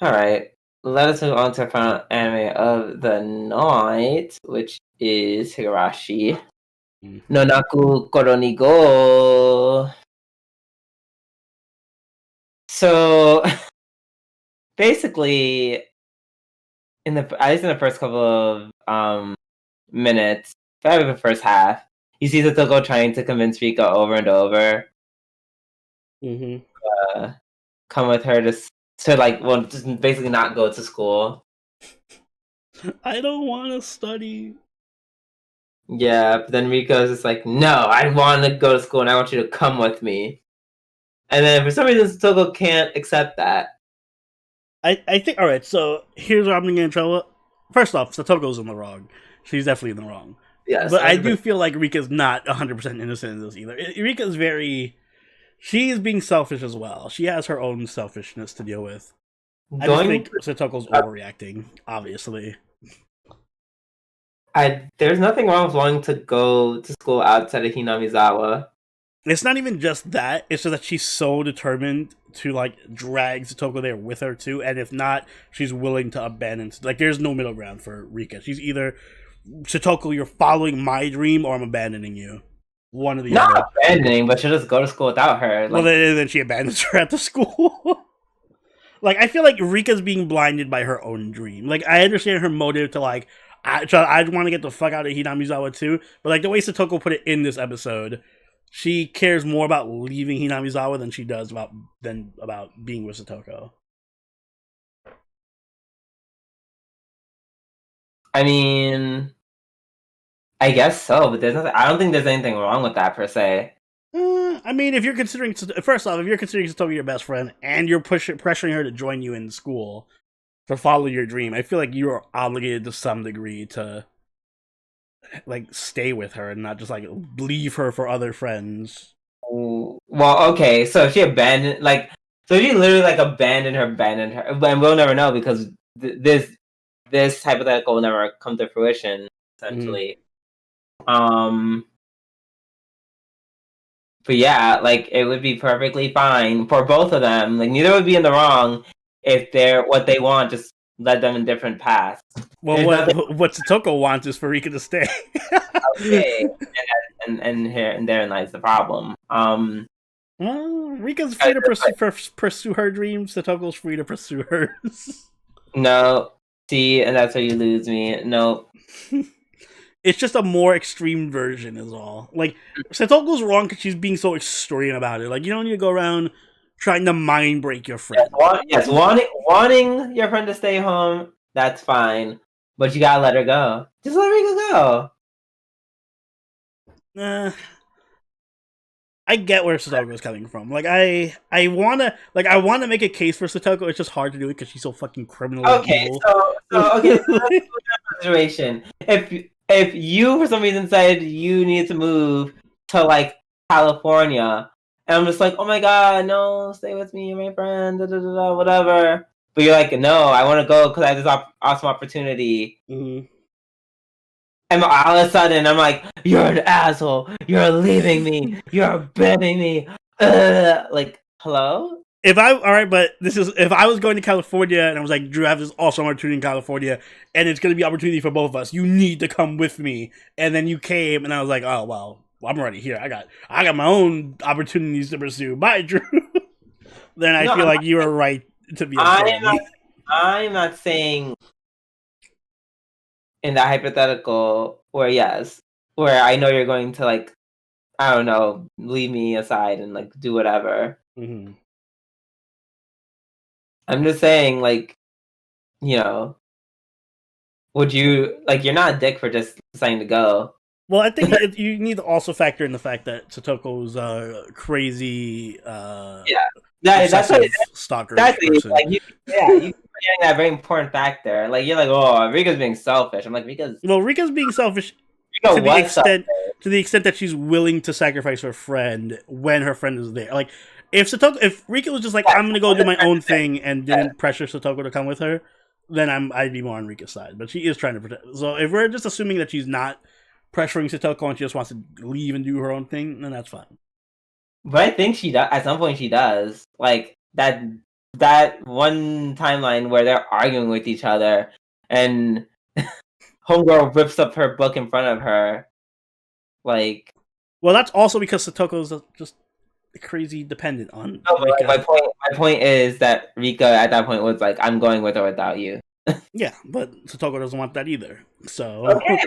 All right, let us move on to our final anime of the night, which is Higurashi. No Naku Koronigo. So basically, at least in the first couple of minutes, probably the first half, you see Satoko trying to convince Rika over and over. Come with her to like, well, just basically not go to school. I don't want to study. Yeah, but then Rika's just like, no, I want to go to school and I want you to come with me. And then for some reason, Satoko can't accept that. I think, alright, so here's where I'm going to get in trouble. First off, Satoko's in the wrong. She's definitely in the wrong. Yes, but I do feel like Rika's not 100% innocent in this either. Rika's she's being selfish as well. She has her own selfishness to deal with. I just think Satoko's overreacting, obviously. There's nothing wrong with wanting to go to school outside of Hinamizawa. It's not even just that. It's just that she's so determined to like drag Satoko there with her too, and if not, she's willing to abandon. Like, there's no middle ground for Rika. She's either Satoko, you're following my dream, or I'm abandoning you. One of the other. Not abandoning, but she'll just go to school without her. Like, well, then she abandons her at the school. Like, I feel like Rika's being blinded by her own dream. Like, I understand her motive to like, I want to get the fuck out of Hinamizawa too, but like the way Satoko put it in this episode, she cares more about leaving Hinamizawa than she does about being with Satoko. I mean, I guess so, but I don't think there's anything wrong with that per se. I mean, if you're considering Satoko your best friend and you're pressuring her to join you in school to follow your dream, I feel like you are obligated to some degree to like stay with her and not just like leave her for other friends. Well, okay, so if she abandoned, like, so she literally like abandoned her, and we'll never know because this hypothetical will never come to fruition, essentially. But yeah, like, it would be perfectly fine for both of them. Like, neither would be in the wrong if they're what they want just led them in different paths. Well, what Satoko wants is for Rika to stay. Okay, and therein lies the problem. Well, Rika's free to pursue her dreams. Satoko's free to pursue hers. No, see, and that's where you lose me. No. It's just a more extreme version, is all. Like, Satoko's wrong because she's being so extreme about it. Like, you don't need to go around trying to mind break your friend. Yes, wanting your friend to stay home, that's fine. But you gotta let her go. Just let Rika go. I get where Satoko's coming from. Like, I wanna make a case for Satoko. It's just hard to do it because she's so fucking criminal. Okay, so okay, so let's do that situation. If you for some reason said you need to move to like California, and I'm just like, oh my god, no, stay with me, my friend, whatever. But you're like, no, I want to go because I have this awesome opportunity. Mm-hmm. And all of a sudden, I'm like, you're an asshole. You're leaving me. You're abandoning me. Like, hello? If I was going to California and I was like, Drew, I have this awesome opportunity in California, and it's going to be opportunity for both of us. You need to come with me. And then you came, and I was like, oh well, I'm already here. I got my own opportunities to pursue. Bye, Drew. Then I feel like you were right to be. I'm not saying in that hypothetical where I know you're going to like, I don't know, leave me aside and like do whatever. Mm-hmm. I'm just saying, like, you know, would you, like, you're not a dick for just deciding to go. Well, I think you need to also factor in the fact that Satoko's crazy that's what, obsessive stalker exactly. person. Like, you forgetting that very important factor. Like, you're like, oh, Rika's being selfish. I'm like, Well, Rika's being selfish Rika to the was selfish. extent that she's willing to sacrifice her friend when her friend is there. Like, if Rika was just like, I'm gonna go do my own thing and didn't pressure Satoko to come with her, then I'd be more on Rika's side. But she is trying to protect. So if we're just assuming that she's not pressuring Satoko and she just wants to leave and do her own thing, then that's fine. But I think she does. At some point, she does. Like that one timeline where they're arguing with each other, and Homegirl rips up her book in front of her. Like, well, that's also because Satoko's just crazy dependent on. no, but like, my point is that Rika at that point was like, "I'm going with or without you." Yeah, but Satoko doesn't want that either. So okay,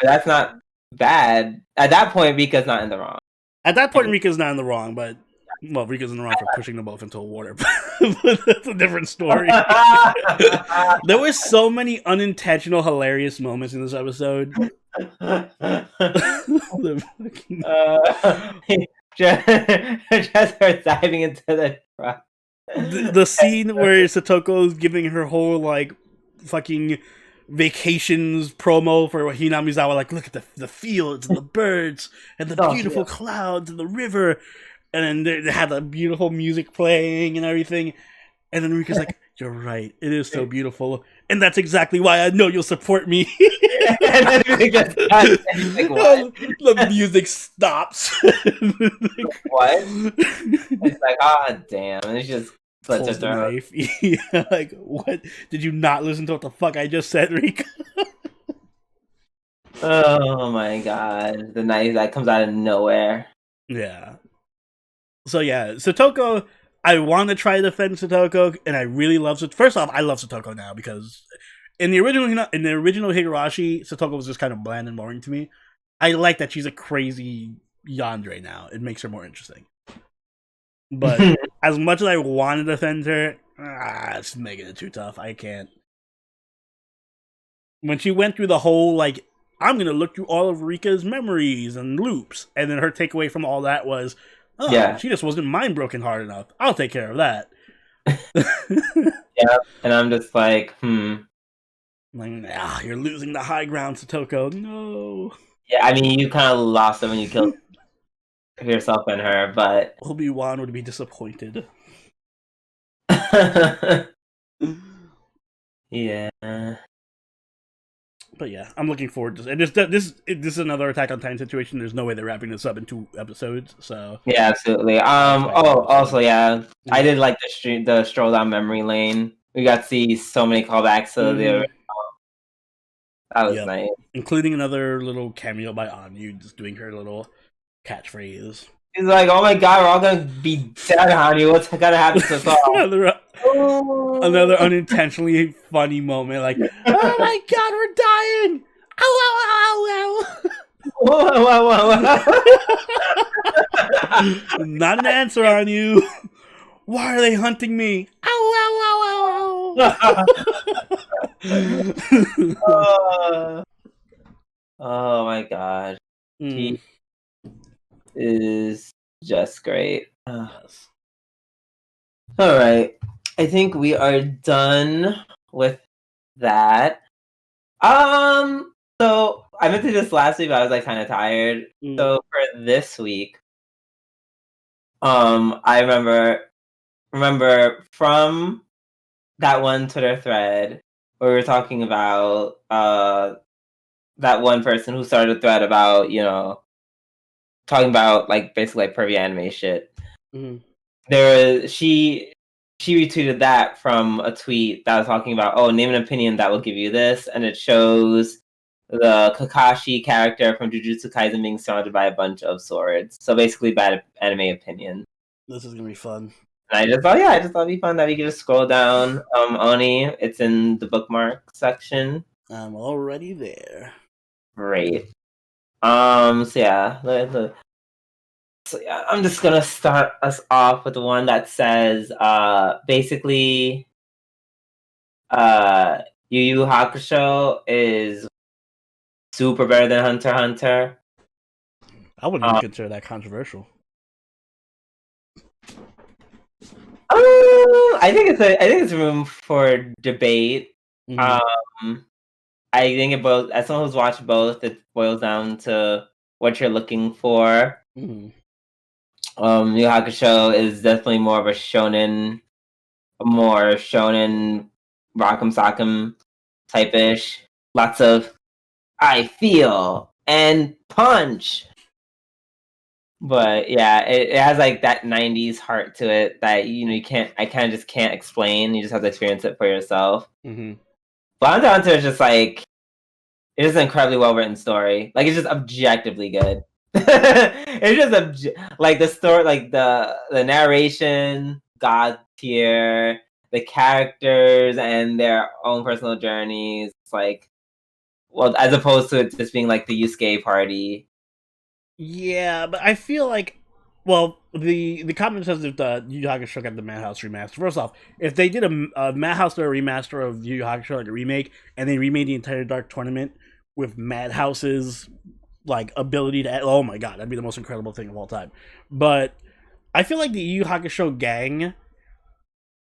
that's not bad. At that point, Rika's not in the wrong. At that point, Rika's not in the wrong, but well, Rika's in the wrong for pushing them both into water. But that's a different story. There were so many unintentional, hilarious moments in this episode. Just her diving into the truck. The scene where Satoko's giving her whole like fucking vacations promo for Hinamizawa, like, look at the fields and the birds and the beautiful clouds and the river, and then they had the beautiful music playing and everything, and then Rika's like, you're right, it is so beautiful, and that's exactly why I know you'll support me. And then just like, what? The music stops. Like, what? It's like, ah, damn, and it's just pulls the knife. Yeah, like, what? Did you not listen to what the fuck I just said, Rika? Oh my god, the knife that comes out of nowhere. Yeah. So yeah, Satoko, I want to try to defend Satoko, and I really love it. First off, I love Satoko now because in the original Higurashi, Satoko was just kind of bland and boring to me. I like that she's a crazy yandere now. It makes her more interesting. But as much as I want to defend her, it's making it too tough. I can't. When she went through the whole, like, I'm going to look through all of Rika's memories and loops, and then her takeaway from all that was, oh, yeah, she just wasn't mind broken hard enough. I'll take care of that. Yeah, and I'm just like, Like, you're losing the high ground, Satoko. No. Yeah, I mean, you kind of lost it when you killed yourself and her, but Obi-Wan would be disappointed. Yeah. But yeah, I'm looking forward to this. And this is another Attack on Titan situation. There's no way they're wrapping this up in 2 episodes. So yeah, absolutely. Also, yeah, I did like the stroll down memory lane. We got to see so many callbacks to the original. That was nice, including another little cameo by Anu, just doing her little catchphrase. He's like, "Oh my god, we're all gonna be dead, honey. What's gonna happen to us all?" Another unintentionally funny moment, like, "Oh my god, we're dying! Ow, ow, ow, ow, ow!" Not an answer on you. Why are they hunting me? Ow, ow, ow, ow, ow. Oh my god. He is just great. Yes. All right. I think we are done with that. So I meant to do this last week, but I was like kind of tired. So for this week, I remember from that one Twitter thread where we were talking about that one person who started a thread about, talking about like basically like pervy anime shit. She retweeted that from a tweet that was talking about, name an opinion that will give you this, and it shows the Kakashi character from Jujutsu Kaisen being surrounded by a bunch of swords. So basically bad anime opinion. This is gonna be fun. And I just thought it'd be fun that we could just scroll down. Oni, it's in the bookmark section. I'm already there. Great. So yeah, I'm just gonna start us off with the one that says, basically, Yu Yu Hakusho is super better than Hunter x Hunter. I wouldn't even consider that controversial. I think it's room for debate. Um, I think it both. As someone who's watched both, it boils down to what you're looking for. Yu Yu Hakusho is definitely more of a shonen, rock'em sock'em type ish. Lots of I feel and punch. But yeah, it has like that '90s heart to it that you can't. I kind of just can't explain. You just have to experience it for yourself. But Hunter x Hunter is just like it is an incredibly well written story. Like it's just objectively good. It's just like the story, like the narration, god tier, the characters and their own personal journeys. It's like, well, as opposed to it just being like the Yusuke party. Yeah, but I feel like, well, the comment says if the Yu Yu Hakusho got the Madhouse remaster. First off, if they did a Madhouse or a remaster of Yu Yu Hakusho, like a remake, and they remade the entire Dark Tournament with Madhouse's like ability to, oh my god, that'd be the most incredible thing of all time. But I feel like the Yu Yu Hakusho gang,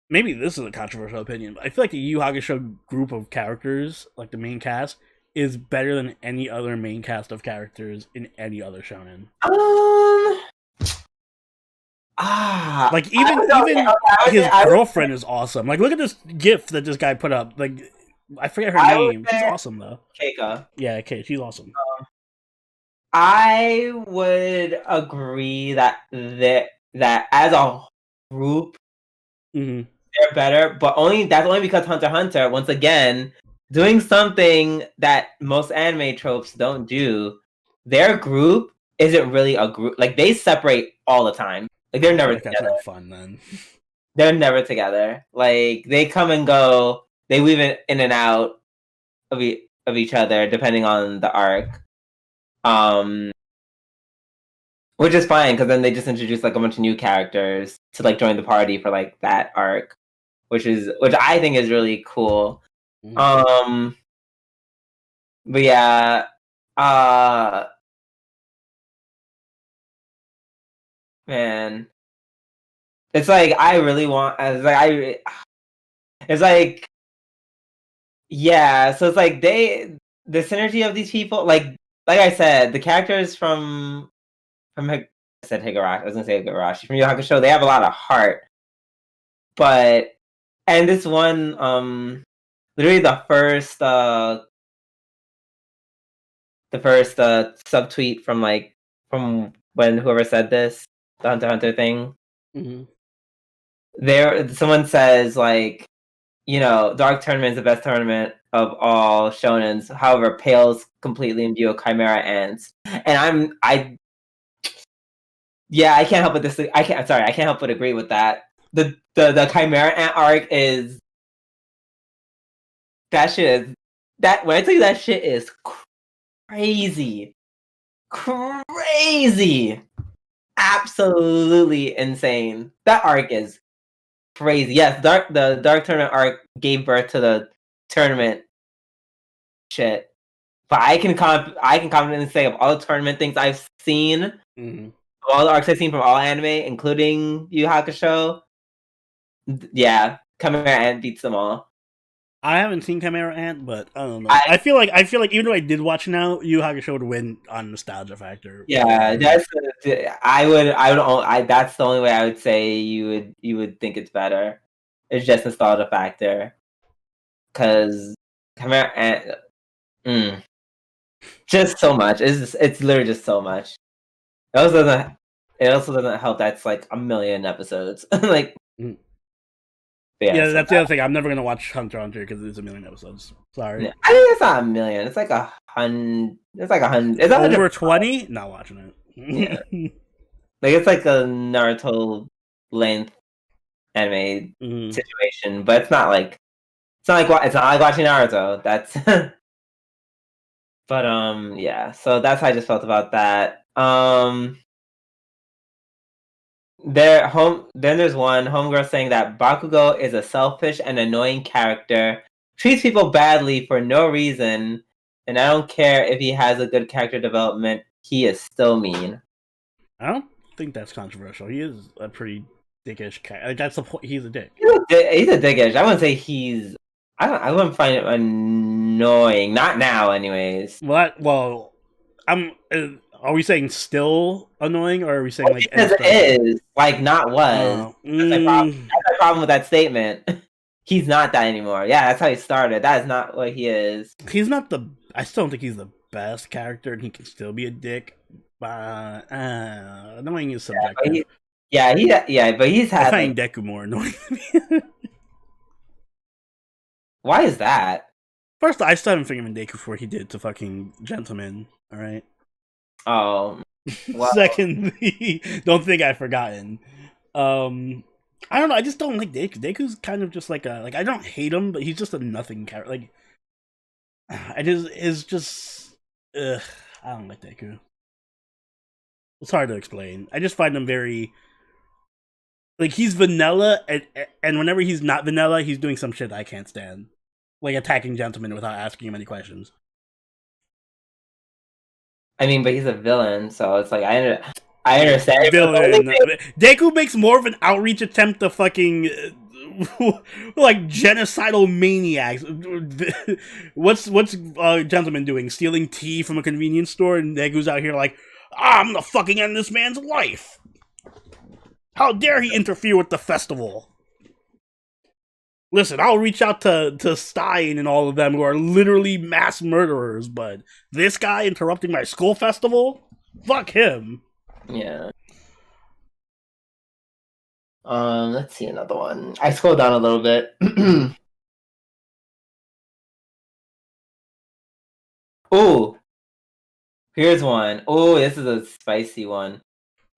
maybe this is a controversial opinion, but I feel like the Yu Yu Hakusho group of characters, like the main cast, is better than any other main cast of characters in any other shonen. Like even his girlfriend is awesome. Like look at this GIF that this guy put up. Like I forget her name. She's awesome though. Keika. Yeah, Kate. She's awesome. I would agree that as a group they're better, but that's only because Hunter x Hunter, once again, doing something that most anime tropes don't do. Their group isn't really a group. Like they separate all the time. Like they're never together. That's not fun then. They're never together. Like they come and go. They weave in and out of each other depending on the arc. Which is fine because then they just introduce like a bunch of new characters to like join the party for like that arc, which I think is really cool. But yeah, man, it's like I really want. It's like yeah. So it's like the synergy of these people, like I said, the characters from I said Higurashi. I was gonna say Higurashi from Yu Yu Hakusho. They have a lot of heart, and this one, literally the first subtweet from when whoever said this, the Hunter x Hunter thing. There, someone says like, Dark Tournament is the best tournament of all shonens. However, pales completely in view of Chimera Ants, and I can't help but I can't help but agree with that. The Chimera Ant arc is that shit is that when I tell you that shit is crazy, absolutely insane. That arc is crazy. Yes, the Dark Tournament arc gave birth to the tournament shit. But I can confidently say of all the tournament things I've seen, all the arcs I've seen from all anime, including Yu Yu Hakusho, yeah, Chimera Ant beats them all. I haven't seen Chimera Ant, but I don't know. I feel like even though I did watch now, Yu Yu Hakusho would win on nostalgia factor. Yeah, that's the only way I would say you would think it's better. It's just nostalgia factor, because Chimera Ant, just so much. It's literally just so much. It also doesn't help that it's like a million episodes. Like. Yeah, that's the other thing. I'm never gonna watch Hunter x Hunter because it's a million episodes. Sorry. Yeah, I think it's not a million. It's like 100. It's like 100. It's over 20. Not watching it. Yeah. Like it's like a Naruto length anime situation, but it's not like watching Naruto. That's. But yeah. So that's how I just felt about that. Then there's one homegirl saying that Bakugo is a selfish and annoying character, treats people badly for no reason, and I don't care if he has a good character development, he is still mean. I don't think that's controversial. He is a pretty dickish character. Like, that's the point. He's a dick. He's a dickish. I wouldn't say he's. I wouldn't find it annoying. Not now, anyways. What? Well, I'm. Are we saying still annoying, or are we saying like because it is like not was? That's my problem with that statement. He's not that anymore. Yeah, that's how he started. That is not what he is. He's not the. I still don't think he's the best character, and he can still be a dick. Annoying is subjective. But he's had. I find Deku more annoying. Why is that? First, I started thinking Deku before he did to fucking Gentleman. All right. Oh. Well. Secondly, don't think I've forgotten. I don't know. I just don't like Deku. Deku's kind of just like a I don't hate him, but he's just a nothing character. Like, I don't like Deku. It's hard to explain. I just find him very like he's vanilla, and whenever he's not vanilla, he's doing some shit that I can't stand, like attacking Gentlemen without asking him any questions. I mean, but he's a villain, so it's like I understand. Villain. Deku makes more of an outreach attempt to fucking like genocidal maniacs. What's Gentleman doing? Stealing tea from a convenience store, and Deku's out here like, I'm gonna fucking end this man's life. How dare he interfere with the festival? Listen, I'll reach out to Stein and all of them who are literally mass murderers, but this guy interrupting my school festival? Fuck him. Yeah. Let's see another one. I scrolled down a little bit. Oh, here's one. Oh, this is a spicy one.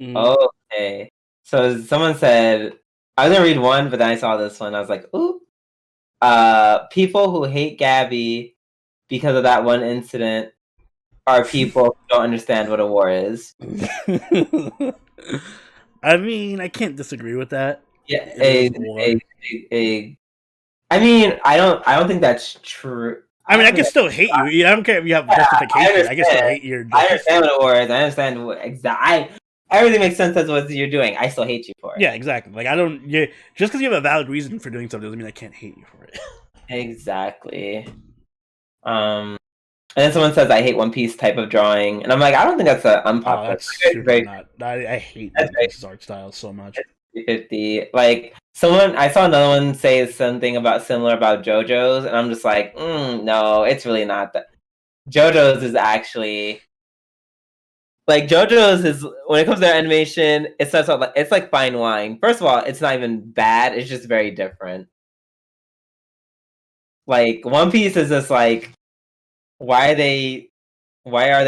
Okay. So someone said, I was gonna read one, but then I saw this one. I was like, ooh. People who hate Gabby because of that one incident are people who don't understand what a war is. I mean, I can't disagree with that. Yeah, I mean, I don't think that's true. I mean, I can still hate you. I don't care if you have justification. I can still hate your. I understand what a war is. I understand what exactly. Everything makes sense as what you're doing. I still hate you for it. Yeah, exactly. Like I don't. Yeah, just because you have a valid reason for doing something doesn't mean I can't hate you for it. Exactly. And then someone says I hate One Piece type of drawing, and I'm like, I don't think that's unpopular. Oh, that's super not. I hate One Piece's art style so much. 50. Like I saw another one say something similar about JoJo's, and I'm just like, no, it's really not that. JoJo's is actually. Like JoJo's is when it comes to their animation, it's like fine wine. First of all, it's not even bad; it's just very different. Like One Piece is just like, why are they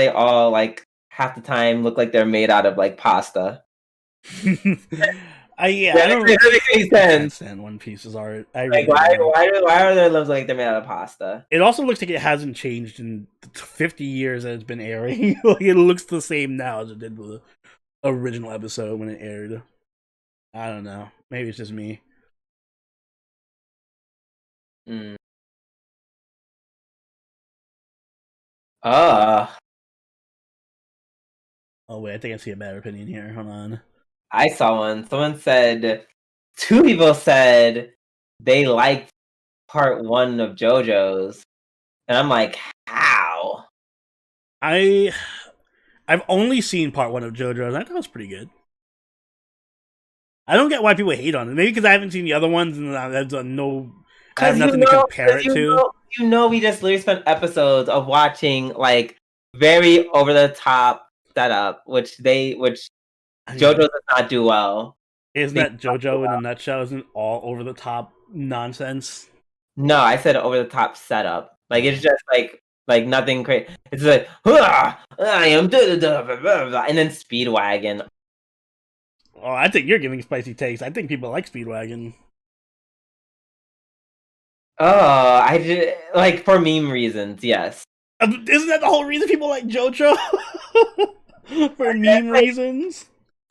all like half the time look like they're made out of like pasta? I don't make any sense. And One Piece's art. Like, why are their lips like they're made out of pasta? It also looks like it hasn't changed in 50 years that it's been airing. Like it looks the same now as it did with the original episode when it aired. I don't know. Maybe it's just me. Oh wait, I think I see a better opinion here. Hold on. I saw one. Two people said they liked part 1 of JoJo's, and I'm like, how? I've only seen part 1 of JoJo's. I thought it was pretty good. I don't get why people hate on it. Maybe because I haven't seen the other ones, and I have nothing to compare it to. We just literally spent episodes of watching like very over the top setup, which JoJo does not do well. Isn't that JoJo in a nutshell? Isn't all over the top nonsense? No, I said over the top setup. Like it's just like nothing crazy. It's like I am and then Speedwagon. Oh, I think you're giving spicy takes. I think people like Speedwagon. Oh, I did like for meme reasons. Yes. Isn't that the whole reason people like JoJo? For meme reasons.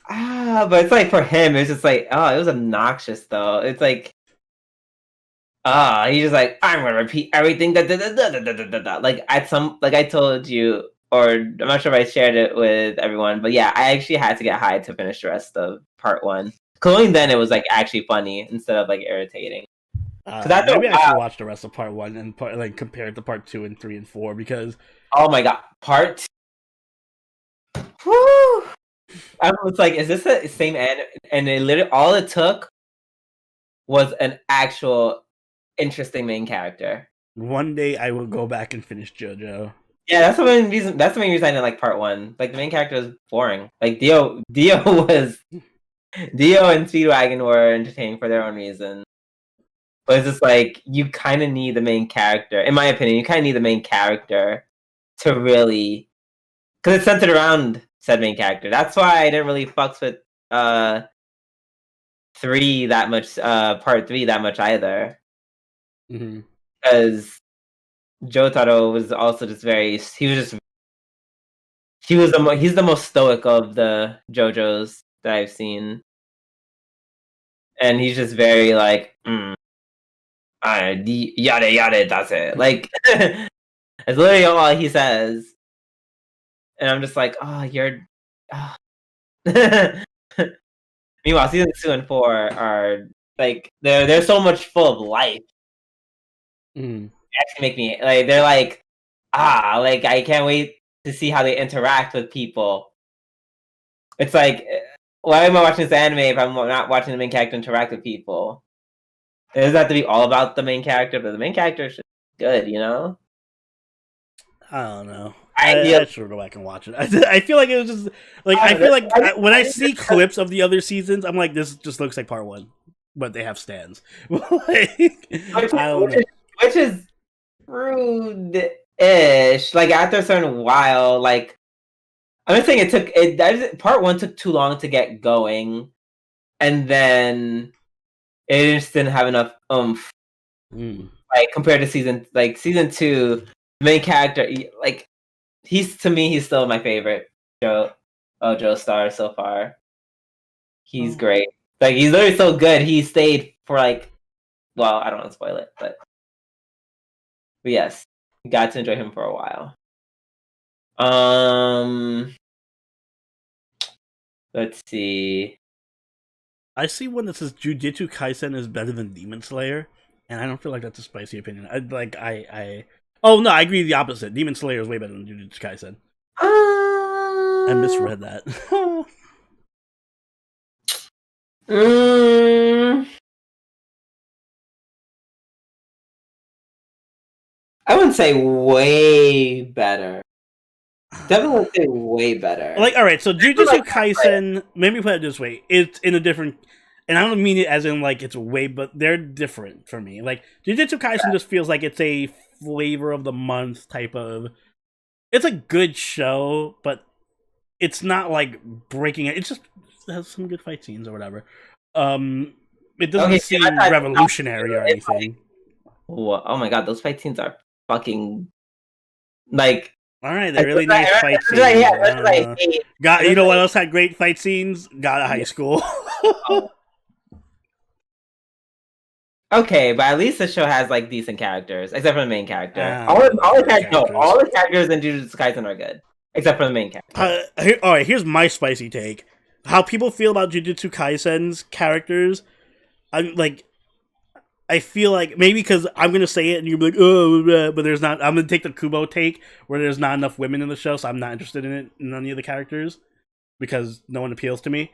But it's like for him, it's just like, it was obnoxious though. It's like, he's just like, I'm gonna repeat everything. Like I told you, or I'm not sure if I shared it with everyone, but yeah, I actually had to get high to finish the rest of part 1. Cause then it was like actually funny instead of like irritating. Maybe I should watch the rest of part 1 and compare it to part 2 and 3 and 4 because oh my god, part 2. Woo! I was like, is this the same anime? And it literally all it took was an actual interesting main character. One day I will go back and finish JoJo. Yeah, that's the main reason. That's the main reason I didn't like part 1. Like the main character was boring. Like Dio and Speedwagon were entertaining for their own reason. But it's just like you kind of need the main character, in my opinion. You kind of need the main character to really, because it's centered around said main character. That's why I didn't really fucks with 3 that much, part 3 that much either. Because Jotaro was also just very. He's the most stoic of the JoJos that I've seen, and he's just very like, yada yada. That's it. Like, it's literally all he says, and I'm just like, oh, you're. Oh. Meanwhile, season 2 and 4 are like they're so much full of life. They actually make me like they're like like I can't wait to see how they interact with people. It's like, why am I watching this anime if I'm not watching the main character interact with people? It doesn't have to be all about the main character, but the main character is good, you know? I don't know. I should go back and watch it. I feel like it was just like I feel like when I see clips of the other seasons, I'm like, this just looks like part 1, but they have stands. Like, I don't know. Which is rude-ish. Like after a certain while, like I'm just saying part 1 took too long to get going, and then it just didn't have enough oomph. Like compared to season 2, the main character, like he's still my favorite Joestar so far. He's great. Like he's literally so good. He stayed for like, well, I don't want to spoil it, but yes, got to enjoy him for a while. Let's see. I see one that says Jujutsu Kaisen is better than Demon Slayer, and I don't feel like that's a spicy opinion. Oh no, I agree with the opposite. Demon Slayer is way better than Jujutsu Kaisen. I misread that. I wouldn't say way better. Definitely say way better. Like, all right, so Jujutsu Kaisen, maybe put it this way, it's in a different, and I don't mean it as in like it's way, but they're different for me. Like Jujutsu Kaisen just feels like it's a flavor of the month type of. It's a good show, but it's not like breaking it. It just has some good fight scenes or whatever. It doesn't seem revolutionary or anything. Oh my god, those fight scenes are fucking like. All right, they're really nice fight scenes. You know what else had great fight scenes? God of High School. Okay, but at least the show has like decent characters, except for the main character. All the characters in Jujutsu Kaisen are good, except for the main character. All right, here's my spicy take: how people feel about Jujutsu Kaisen's characters. I feel like maybe because I'm gonna say it and you'll be like, oh, but there's not. I'm gonna take the Kumo take where there's not enough women in the show, so I'm not interested in it in any of the characters because no one appeals to me.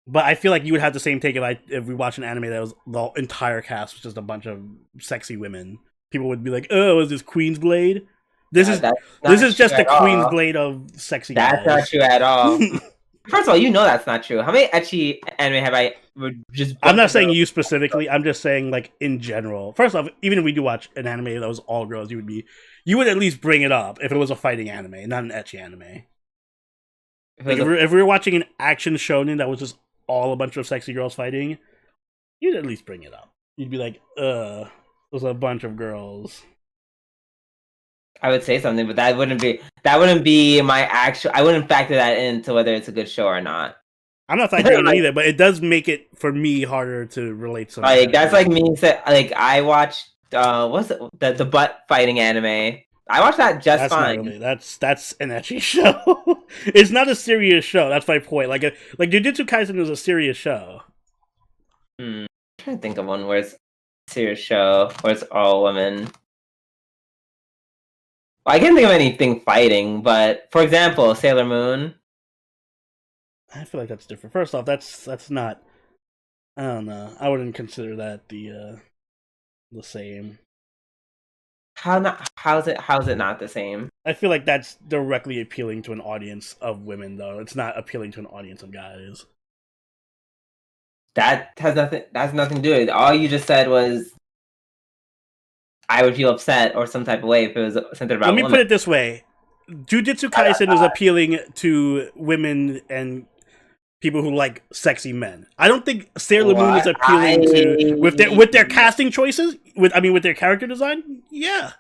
But I feel like you would have the same take if we watch an anime that was the entire cast was just a bunch of sexy women. People would be like, "Oh, is this Queen's Blade? This is just a Queen's Blade of sexy guys." That's not true at all. First of all, you know that's not true. How many ecchi anime have I just? I'm not saying you specifically. I'm just saying like in general. First off, even if we do watch an anime that was all girls, you would at least bring it up if it was a fighting anime, not an ecchi anime. If we were watching an action shonen that was just all a bunch of sexy girls fighting, you'd at least bring it up. You'd be like, there's a bunch of girls. I would say something, but that wouldn't be my actual. I wouldn't factor that into whether it's a good show or not. I'm not factoring it either, but it does make it for me harder to relate to. Like that's like me. Like I watched what's it, the butt fighting anime, I watched that just That's fine. not really. That's an ecchi show. It's not a serious show. That's my point. Like Jujutsu Kaisen is a serious show. I'm trying to think of one where it's a serious show where it's all women. Well, I can't think of anything fighting, but for example, Sailor Moon. I feel like that's different. First off, that's not. I don't know. I wouldn't consider that the same. How's it not the same? I feel like that's directly appealing to an audience of women, though. It's not appealing to an audience of guys. That has nothing to do with it. All you just said was I would feel upset or some type of way if it was centered about Let me women. put it this way: Jujutsu Kaisen is appealing to women and people who like sexy men. I don't think Sailor Moon is appealing to with their casting choices. With their character design. Yeah.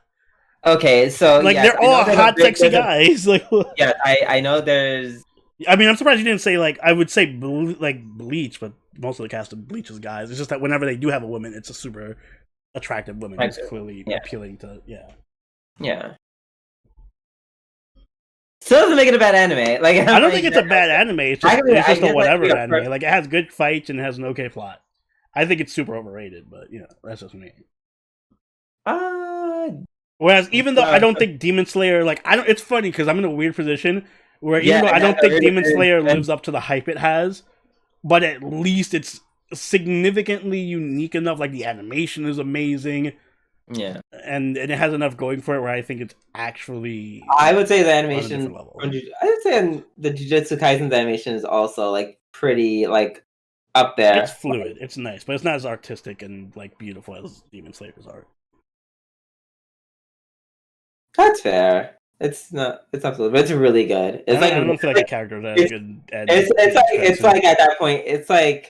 Okay, so like yes, they're all hot, sexy guys. Like, yeah, I know there's. I mean, I'm surprised you didn't say like I would say like Bleach, but most of the cast of Bleach is guys. It's just that whenever they do have a woman, it's a super attractive woman who's clearly appealing to Yeah. Still doesn't make it a bad anime. Like I don't think it's a bad anime. It's just a whatever anime. Like it has good fights and it has an okay plot. I think it's super overrated, but that's just me. Whereas even though I don't think Demon Slayer, like I don't, it's funny because I'm in a weird position where even though I don't think Demon Slayer lives up to the hype it has, but at least it's significantly unique enough. Like the animation is amazing. Yeah, and it has enough going for it where I think it's actually. I would say the animation. I would say the Jujutsu Kaisen's animation is also like pretty like up there. It's fluid. It's nice, but it's not as artistic and like beautiful as Demon Slayer's art. That's fair. It's not. It's absolutely. But it's really good. It's I don't feel like the characters are good. It's like at that point. It's like.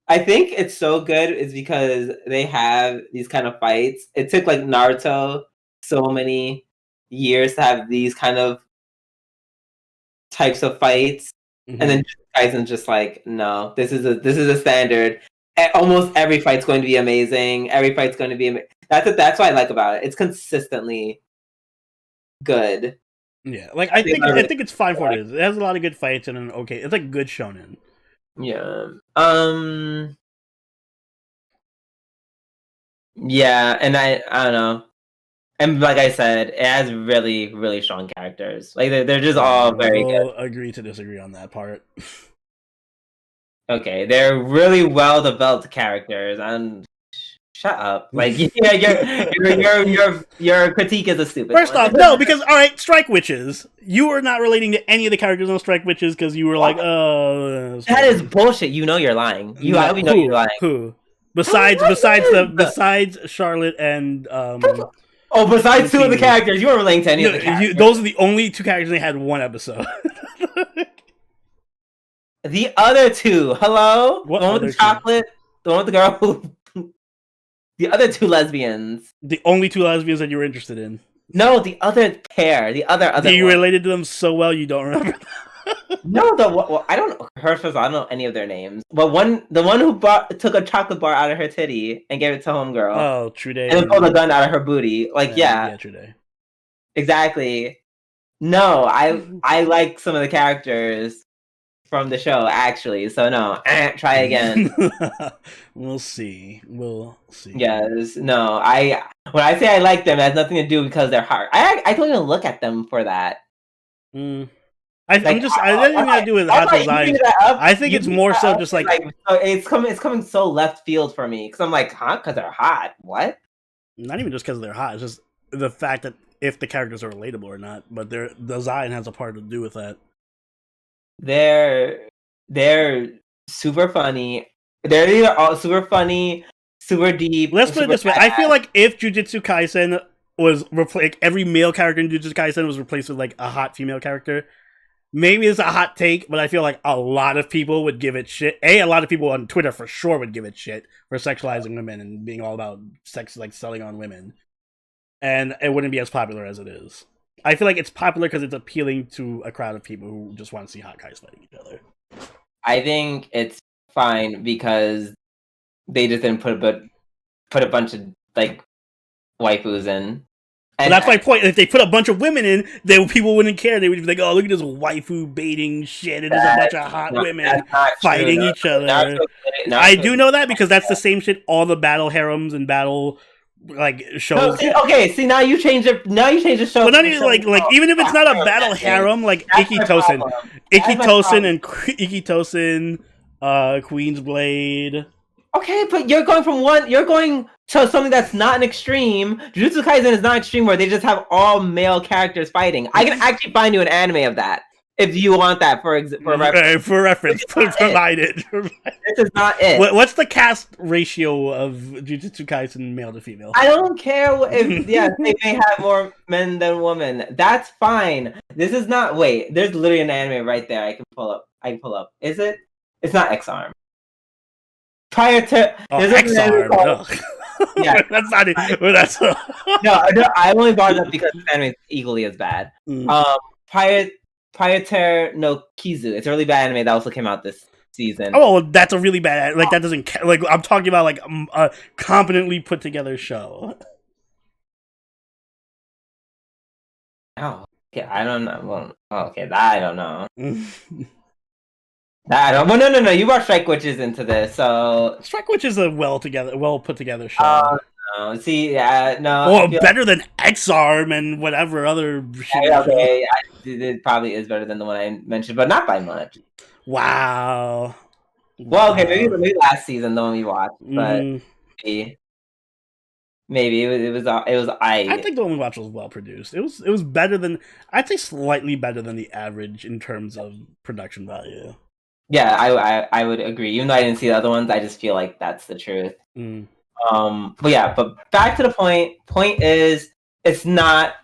I think it's so good is because they have these kind of fights. It took like Naruto so many years to have these kind of types of fights, and then Kaizen's just like, no, this is a standard. Almost every fight's going to be amazing. Every fight's going to be that's what I like about it. It's consistently good. Yeah, like I think it's fine for what it is. It has a lot of good fights and an okay. It's like good shonen. Yeah. Yeah, and I don't know. And like I said, it has really, really strong characters. Like they're just all very good. Agree to disagree on that part. Okay, they're really well developed characters, and shut up. Like your critique is a stupid. First off, no, because all right, Strike Witches. You were not relating to any of the characters on Strike Witches because you were like, oh, that is bullshit. You know you're lying. I hope you know you're lying. Who? Besides Charlotte and besides two of the characters, you weren't relating to any of the characters. Those are the only two characters they had one episode. The other two, hello? What the one with the chocolate, the one with the girl who... The other two lesbians. The only two lesbians that you were interested in. No, the other pair. The other You related to them so well you don't remember. No, I don't know. I don't know any of their names. But the one who took a chocolate bar out of her titty and gave it to homegirl. Oh, True Day. And then pulled a gun out of her booty. Like, yeah. True Day. Exactly. No, I like some of the characters from the show, actually. So no, try again. We'll see. Yes. No, when I say I like them, it has nothing to do because they're hard. I don't even look at them for that. I didn't even do with hot design. I think it's more so just like it's coming so left field for me because I'm like, huh? Because they're hot. What? Not even just because they're hot. It's just the fact that if the characters are relatable or not. But their design has a part to do with that. They're super funny. They're either all super funny, super deep. Let's put it this way: I feel like if Jujutsu Kaisen was like every male character in Jujutsu Kaisen was replaced with like a hot female character. Maybe it's a hot take, but I feel like a lot of people would give it shit. A lot of people on Twitter for sure would give it shit for sexualizing women and being all about sex, like selling on women. And it wouldn't be as popular as it is. I feel like it's popular because it's appealing to a crowd of people who just want to see hot guys fighting each other. I think it's fine because they just didn't put a bunch of like waifus in. And that's my point. If they put a bunch of women in, then people wouldn't care. They would be like, "Oh, look at this waifu baiting shit, and there's a bunch of hot women fighting each other." I do know that because that's the same shit all the battle harems and battle shows. See, now you change it. Now you change the show. But not even even if it's not a battle harem, like Ikitosen and Queensblade. Okay, but you're going to something that's not an extreme. Jujutsu Kaisen is not extreme where they just have all male characters fighting. I can actually find you an anime of that if you want that for reference. For reference, provide it. This is not it. What's the cast ratio of Jujutsu Kaisen male to female? I don't care if they may have more men than women. That's fine. This is not. Wait, there's literally an anime right there. I can pull up. Is it? It's not X-Arm. Prior to X-Arm. Yeah, that's not it. No, I only brought it up because this anime is equally as bad. Prior no Kizu. It's a really bad anime that also came out this season. Oh, that's a really bad. That doesn't I'm talking about a competently put together show. Oh, yeah, I don't know. Well, okay, that I don't know. Well, no. You brought Strike Witches into this, so Strike Witches is a well put together show. No, see, no. Well, better than X-Arm and whatever other shit. Okay, it probably is better than the one I mentioned, but not by much. Wow. Well, okay, maybe last season the one we watched, but maybe it was. I think the one we watched was well produced. It was better than, I'd say slightly better than the average in terms of production value. Yeah, I would agree. Even though I didn't see the other ones, I just feel like that's the truth. But back to the point. Point is, it's not.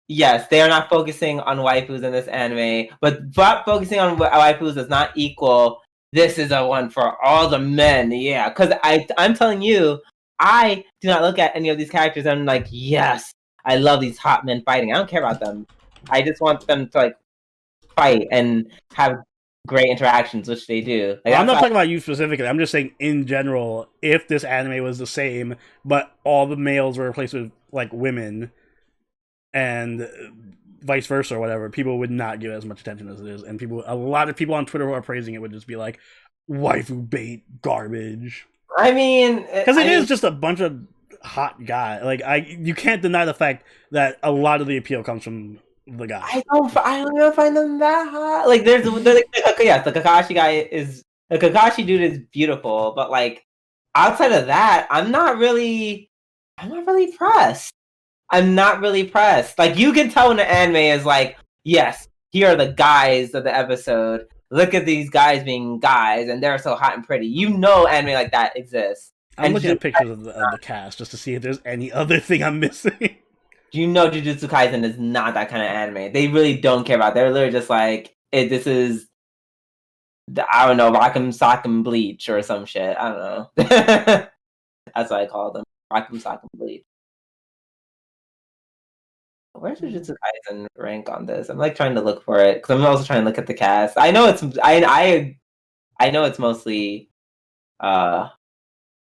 Yes, they are not focusing on waifus in this anime, but focusing on waifus does not equal. This is a one for all the men. Yeah, because I'm telling you, I do not look at any of these characters and I'm like, yes, I love these hot men fighting. I don't care about them. I just want them to fight and have great interactions, which they do. I'm not talking about you specifically. I'm just saying in general, if this anime was the same, but all the males were replaced with women, and vice versa or whatever, people would not give it as much attention as it is. And a lot of people on Twitter who are praising it would just be like, waifu bait garbage. I mean, because it is just a bunch of hot guys. You can't deny the fact that a lot of the appeal comes from the guy. I don't even find them that hot. The Kakashi guy is the Kakashi dude is beautiful, but outside of that, I'm not really pressed. I'm not really pressed. You can tell when the anime is yes, here are the guys of the episode. Look at these guys being guys, and they're so hot and pretty. Anime like that exists. I'm looking at pictures of the cast just to see if there's any other thing I'm missing. Jujutsu Kaisen is not that kind of anime. They really don't care about it. They're literally just this is, I don't know, Rock'em Sock'em Bleach or some shit. I don't know. That's what I call them. Rock'em Sock'em Bleach. Where's Jujutsu Kaisen rank on this? I'm trying to look for it because I'm also trying to look at the cast. I know it's I know it's mostly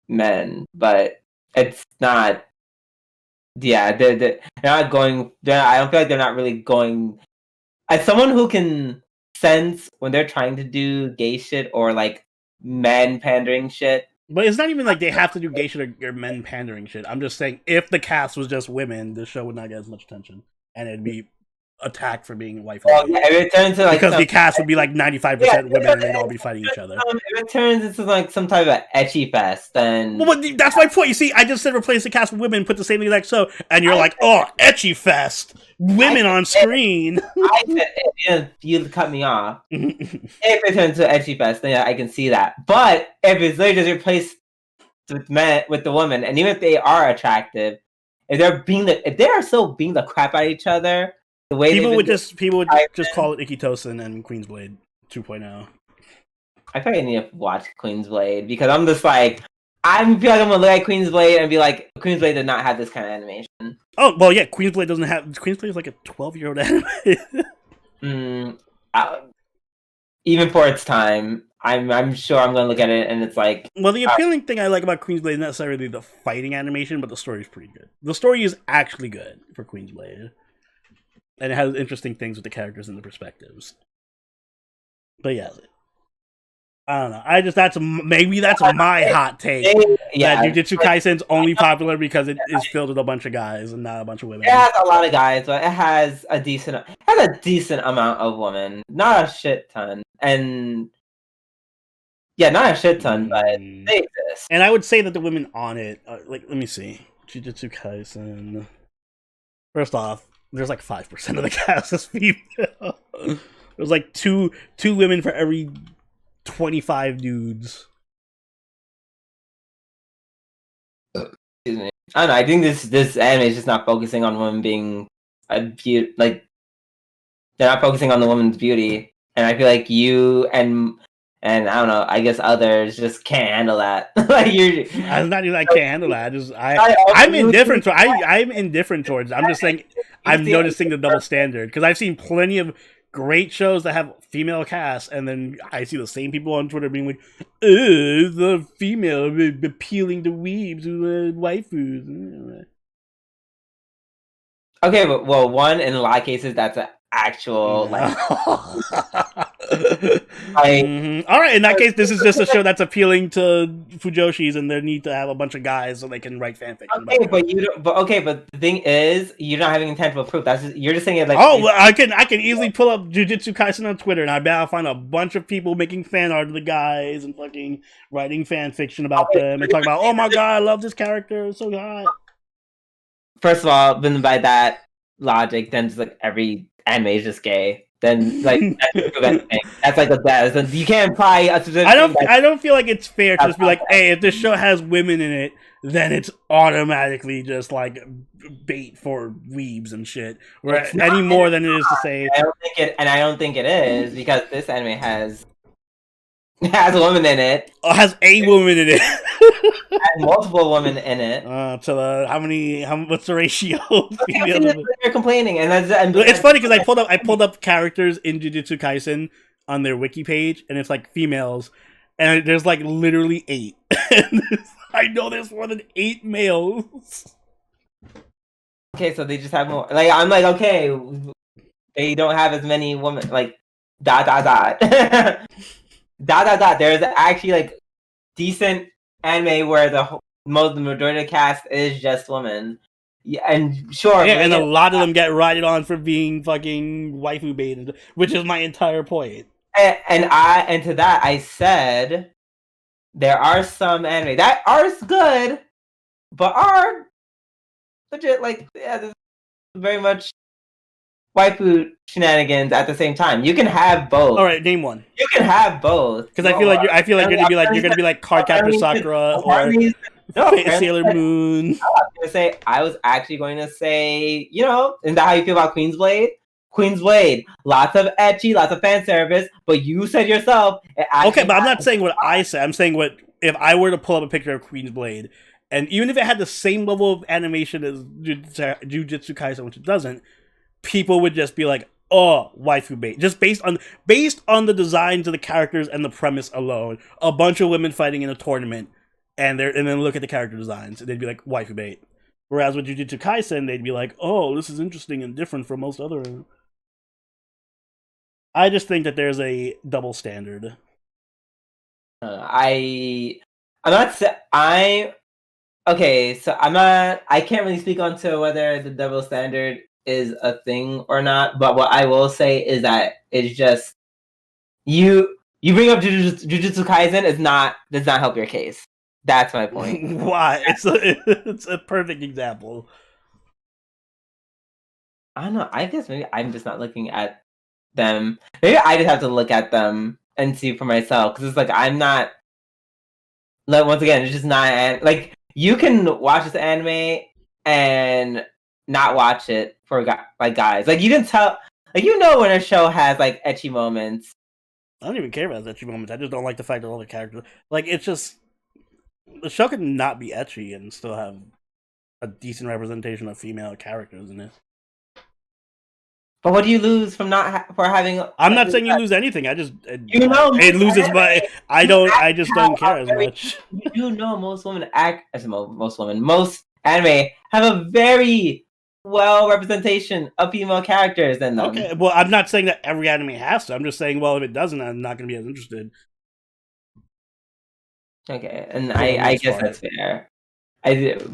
men, but it's not. Yeah, they're not going. I don't feel like they're not really going. As someone who can sense when they're trying to do gay shit or men pandering shit. But it's not even they have to do gay shit or men pandering shit. I'm just saying, if the cast was just women, the show would not get as much attention, and it'd be attacked for being waifu. Well, yeah, if it turns into because the cast would be 95% women, and they'd all be fighting each other. If it turns into some type of ecchi fest, then that's my point. You see, I just said replace the cast with women, put the same exact show, and you're oh, ecchi fest, women on screen. I said you cut me off. If it turns into ecchi fest, then I can see that. But if it's literally just replaced with the woman, and even if they are attractive, if they are still being the crap out of each other. People would just call it Ikitosen and Queensblade 2.0. I probably need to watch Queensblade because I'm just I feel I'm gonna look at Queensblade and be Queensblade did not have this kind of animation. Oh well, yeah, Queensblade doesn't have. Queensblade is a 12-year-old anime. Even for its time, I'm sure I'm gonna look at it and it's like, well, the appealing thing I like about Queen's Blade is not necessarily the fighting animation, but the story is pretty good. The story is actually good for Queen's Blade, and it has interesting things with the characters and the perspectives. But yeah, I don't know. That's my hot take. yeah, that Jujutsu Kaisen's only popular because it is filled with a bunch of guys and not a bunch of women. It has a lot of guys, but it has a decent amount of women, not a shit ton, and yeah, not a shit ton, but they exist. And I would say that the women on it, like, let me see, Jujutsu Kaisen. First off, there's like 5% of the cast is female. There's like two women for every 25 dudes. Excuse me. I don't know. I think this anime is just not focusing on women being a beauty. Like, they're not focusing on the woman's beauty, and I feel like you and I don't know. I guess others just can't handle that. Like I'm not even. I can't handle that. I'm indifferent. I'm indifferent towards it. I'm just saying. I'm noticing the double standard because I've seen plenty of great shows that have female casts, and then I see the same people on Twitter being like, the female appealing to weebs who waifus. Okay, but well, one, in a lot of cases, that's an actual like. All right, in that case, this is just a show that's appealing to fujoshis, and they need to have a bunch of guys so they can write fanfiction. Okay, but you don't. But the thing is, you're not having tangible proof. You're just saying it like. Oh, well, I can easily pull up Jujutsu Kaisen on Twitter, and I bet I'll find a bunch of people making fan art of the guys and fucking writing fan fiction about them and talking about, oh my god, I love this character, it's so hot. First of all, then by that logic, then just like every anime is just gay. Then like that's like the best. You can't imply a specific. I don't feel like it's fair to just be like, hey, if this show has women in it, then it's automatically just like bait for weebs and shit. Where any more than it is to say, I don't think it is because this anime has a woman in it. Oh, has a woman in it. Has multiple women in it. What's the ratio? You're complaining, and it's funny because I pulled up characters in Jujutsu Kaisen on their wiki page, and it's like females, and there's like literally 8. I know there's more than 8 males. Okay, so they just have more. Like I'm like, okay, they don't have as many women. Like dot. There's actually like decent anime where the majority of the cast is just women. Yeah, and sure, yeah, and a lot of them get righted on for being fucking waifu baited, which is my entire point. And to that I said there are some anime that are good, but are legit like very much waifu shenanigans at the same time. You can have both. All right, name one. You can have both. Because I feel like you're gonna be like Cardcaptor Sakura or Sailor Moon. I was actually going to say, isn't that how you feel about Queen's Blade? Queen's Blade, lots of ecchi, lots of fan service, but you said yourself. Okay, but I'm not saying what I said. I'm saying what if I were to pull up a picture of Queen's Blade, and even if it had the same level of animation as Jujutsu Kaisen, which it doesn't, people would just be like, oh, waifu bait. Just based on the designs of the characters and the premise alone. A bunch of women fighting in a tournament, and then look at the character designs, and they'd be like, waifu bait. Whereas with Jujutsu Kaisen, they'd be like, oh, this is interesting and different from most other. I just think that there's a double standard. I can't really speak on to whether the double standard is a thing or not, but what I will say is that it's just you bring up Jujutsu Kaisen does not help your case. That's my point. Why? It's a perfect example. I don't know. I guess maybe I'm just not looking at them. Maybe I just have to look at them and see for myself, because it's like I'm not. Like, once again, it's just not like you can watch this anime and not watch it for guys. Like you can tell, like when a show has like ecchi moments. I don't even care about ecchi moments. I just don't like the fact that all the characters, like, it's just the show can not be ecchi and still have a decent representation of female characters in it. But what do you lose from for having? I'm not saying you lose anything. I just You know, it loses anime, my. I just don't care as much. You do know most women most anime have a very well representation of female characters in them. Okay, well, I'm not saying that every anime has to. I'm just saying, well, if it doesn't, I'm not going to be as interested. Okay, and For the I most guess part. that's fair.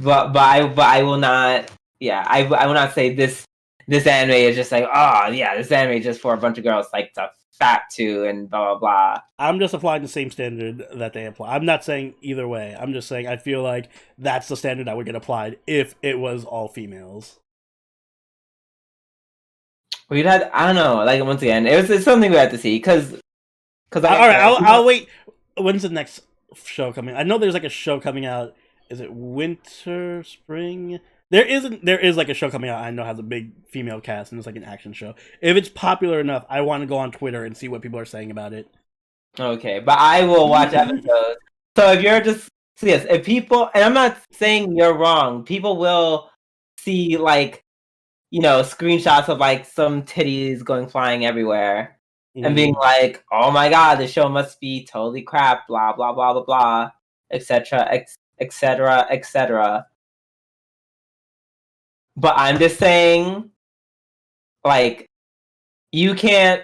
But I will not. Yeah, I will not say this anime is just like, oh yeah, this anime is just for a bunch of girls like to fat to and blah blah blah. I'm just applying the same standard that they apply. I'm not saying either way. I'm just saying I feel like that's the standard that would get applied if it was all females. We'd had, I don't know, like once again, it's something we have to see because all right, I'll wait. When's the next show coming? I know there's like a show coming out. Is it winter, spring? There is like a show coming out I know has a big female cast and it's like an action show. If it's popular enough, I want to go on Twitter and see what people are saying about it. Okay, but I will watch episodes. So if you're just yes, if people, and I'm not saying you're wrong, people will see like, you know, screenshots of like some titties going flying everywhere and being like, "Oh my god, the show must be totally crap," blah blah blah blah blah, etc. etc. etc. But I'm just saying, like, you can't,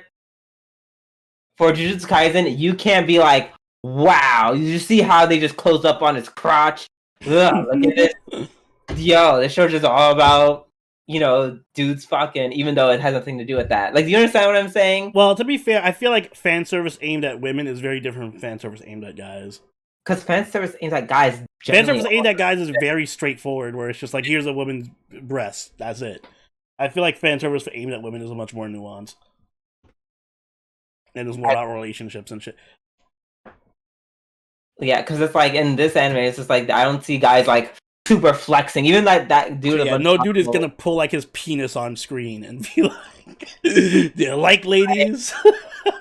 for Jujutsu Kaisen, you can't be like, wow, you see how they just closed up on his crotch? Ugh, look at this. Yo, this show's just all about, you know, dudes fucking, even though it has nothing to do with that. Like, do you understand what I'm saying? Well, to be fair, I feel like fan service aimed at women is very different from fan service aimed at guys. Because fan service aimed at guys. Fan service aimed at guys is very straightforward, where it's just like, here's a woman's breast, that's it. I feel like fan service aimed at women is much more nuanced. And it's more about relationships and shit. Yeah, because it's like in this anime, it's just like I don't see guys like super flexing. Even like that dude. Yeah, no dude is gonna pull like his penis on screen and be like, "Do you like ladies?"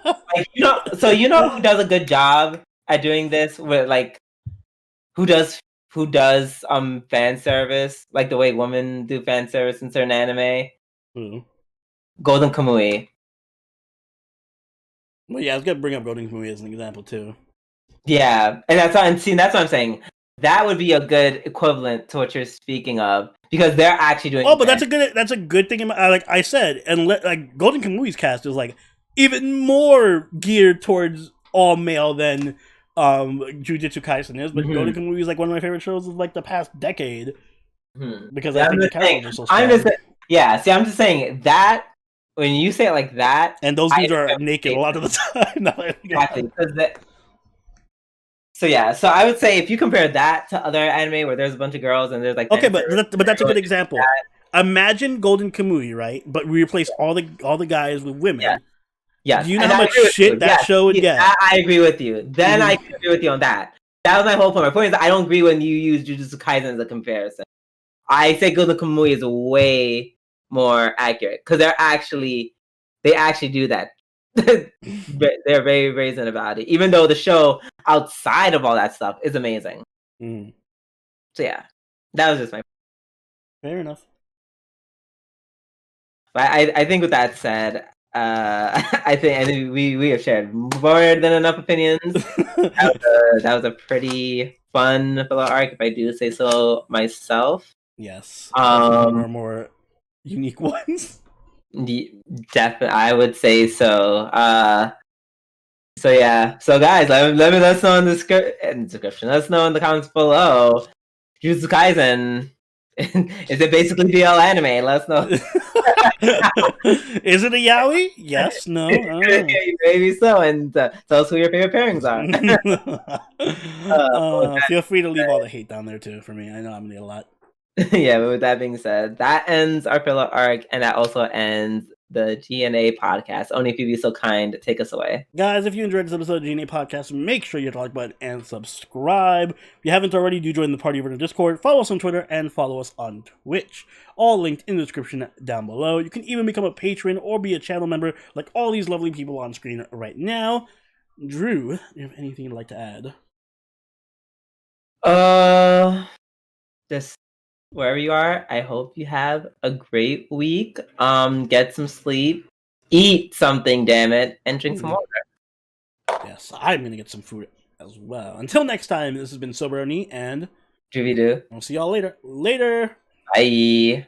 Like, you know, so you know who does a good job at doing this with like who does fan service like the way women do fan service in certain anime. Golden Kamui. Well, yeah, I was gonna bring up Golden Kamui as an example too. Yeah, and that's what I'm saying. That would be a good equivalent to what you're speaking of because they're actually doing. Oh, but that's a good thing. Like I said, and like Golden Kamui's cast is like even more geared towards all male than Jujutsu Kaisen is. But Golden Kamui is like one of my favorite shows of like the past decade because I think the characters are so strong. I'm just saying that. When you say it like that, and those dudes are naked a lot of the time. Exactly. So yeah, so I would say if you compare that to other anime where there's a bunch of girls and there's like okay, but that's a good example. Imagine Golden Kamui, right? But we replace all the guys with women. Yeah. Do you know how much shit that show would get? I agree with you. Then I agree with you on that. That was my whole point. My point is I don't agree when you use Jujutsu Kaisen as a comparison. I say Golden Kamui is way more accurate because they actually do that. They're very brazen about it, even though the show outside of all that stuff is amazing. So yeah, that was just my fair enough. But I think with that said, I think we have shared more than enough opinions. that was a pretty fun filler arc, if I do say so myself. Yes, more unique ones. Definitely, I would say so. So yeah, so guys, let us know in the description. Let us know in the comments below. Jujutsu Kaisen, is it basically BL anime? Let us know. Is it a yaoi? Yes, no. Maybe so, and tell us who your favorite pairings are. Feel free to leave all the hate down there too for me. I know I'm gonna get a lot. Yeah, but with that being said, that ends our filler arc, and that also ends the G&A podcast. Only if you be so kind, take us away. Guys, if you enjoyed this episode of G&A podcast, make sure you hit the like button and subscribe. If you haven't already, do join the party over in Discord, follow us on Twitter, and follow us on Twitch. All linked in the description down below. You can even become a patron or be a channel member like all these lovely people on screen right now. Drew, do you have anything you'd like to add? Just wherever you are, I hope you have a great week. Get some sleep, eat something, damn it, and drink some water. Yes, I'm gonna get some food as well. Until next time, this has been Soberoni, and Doobie doo. I'll see y'all later. Later! Bye.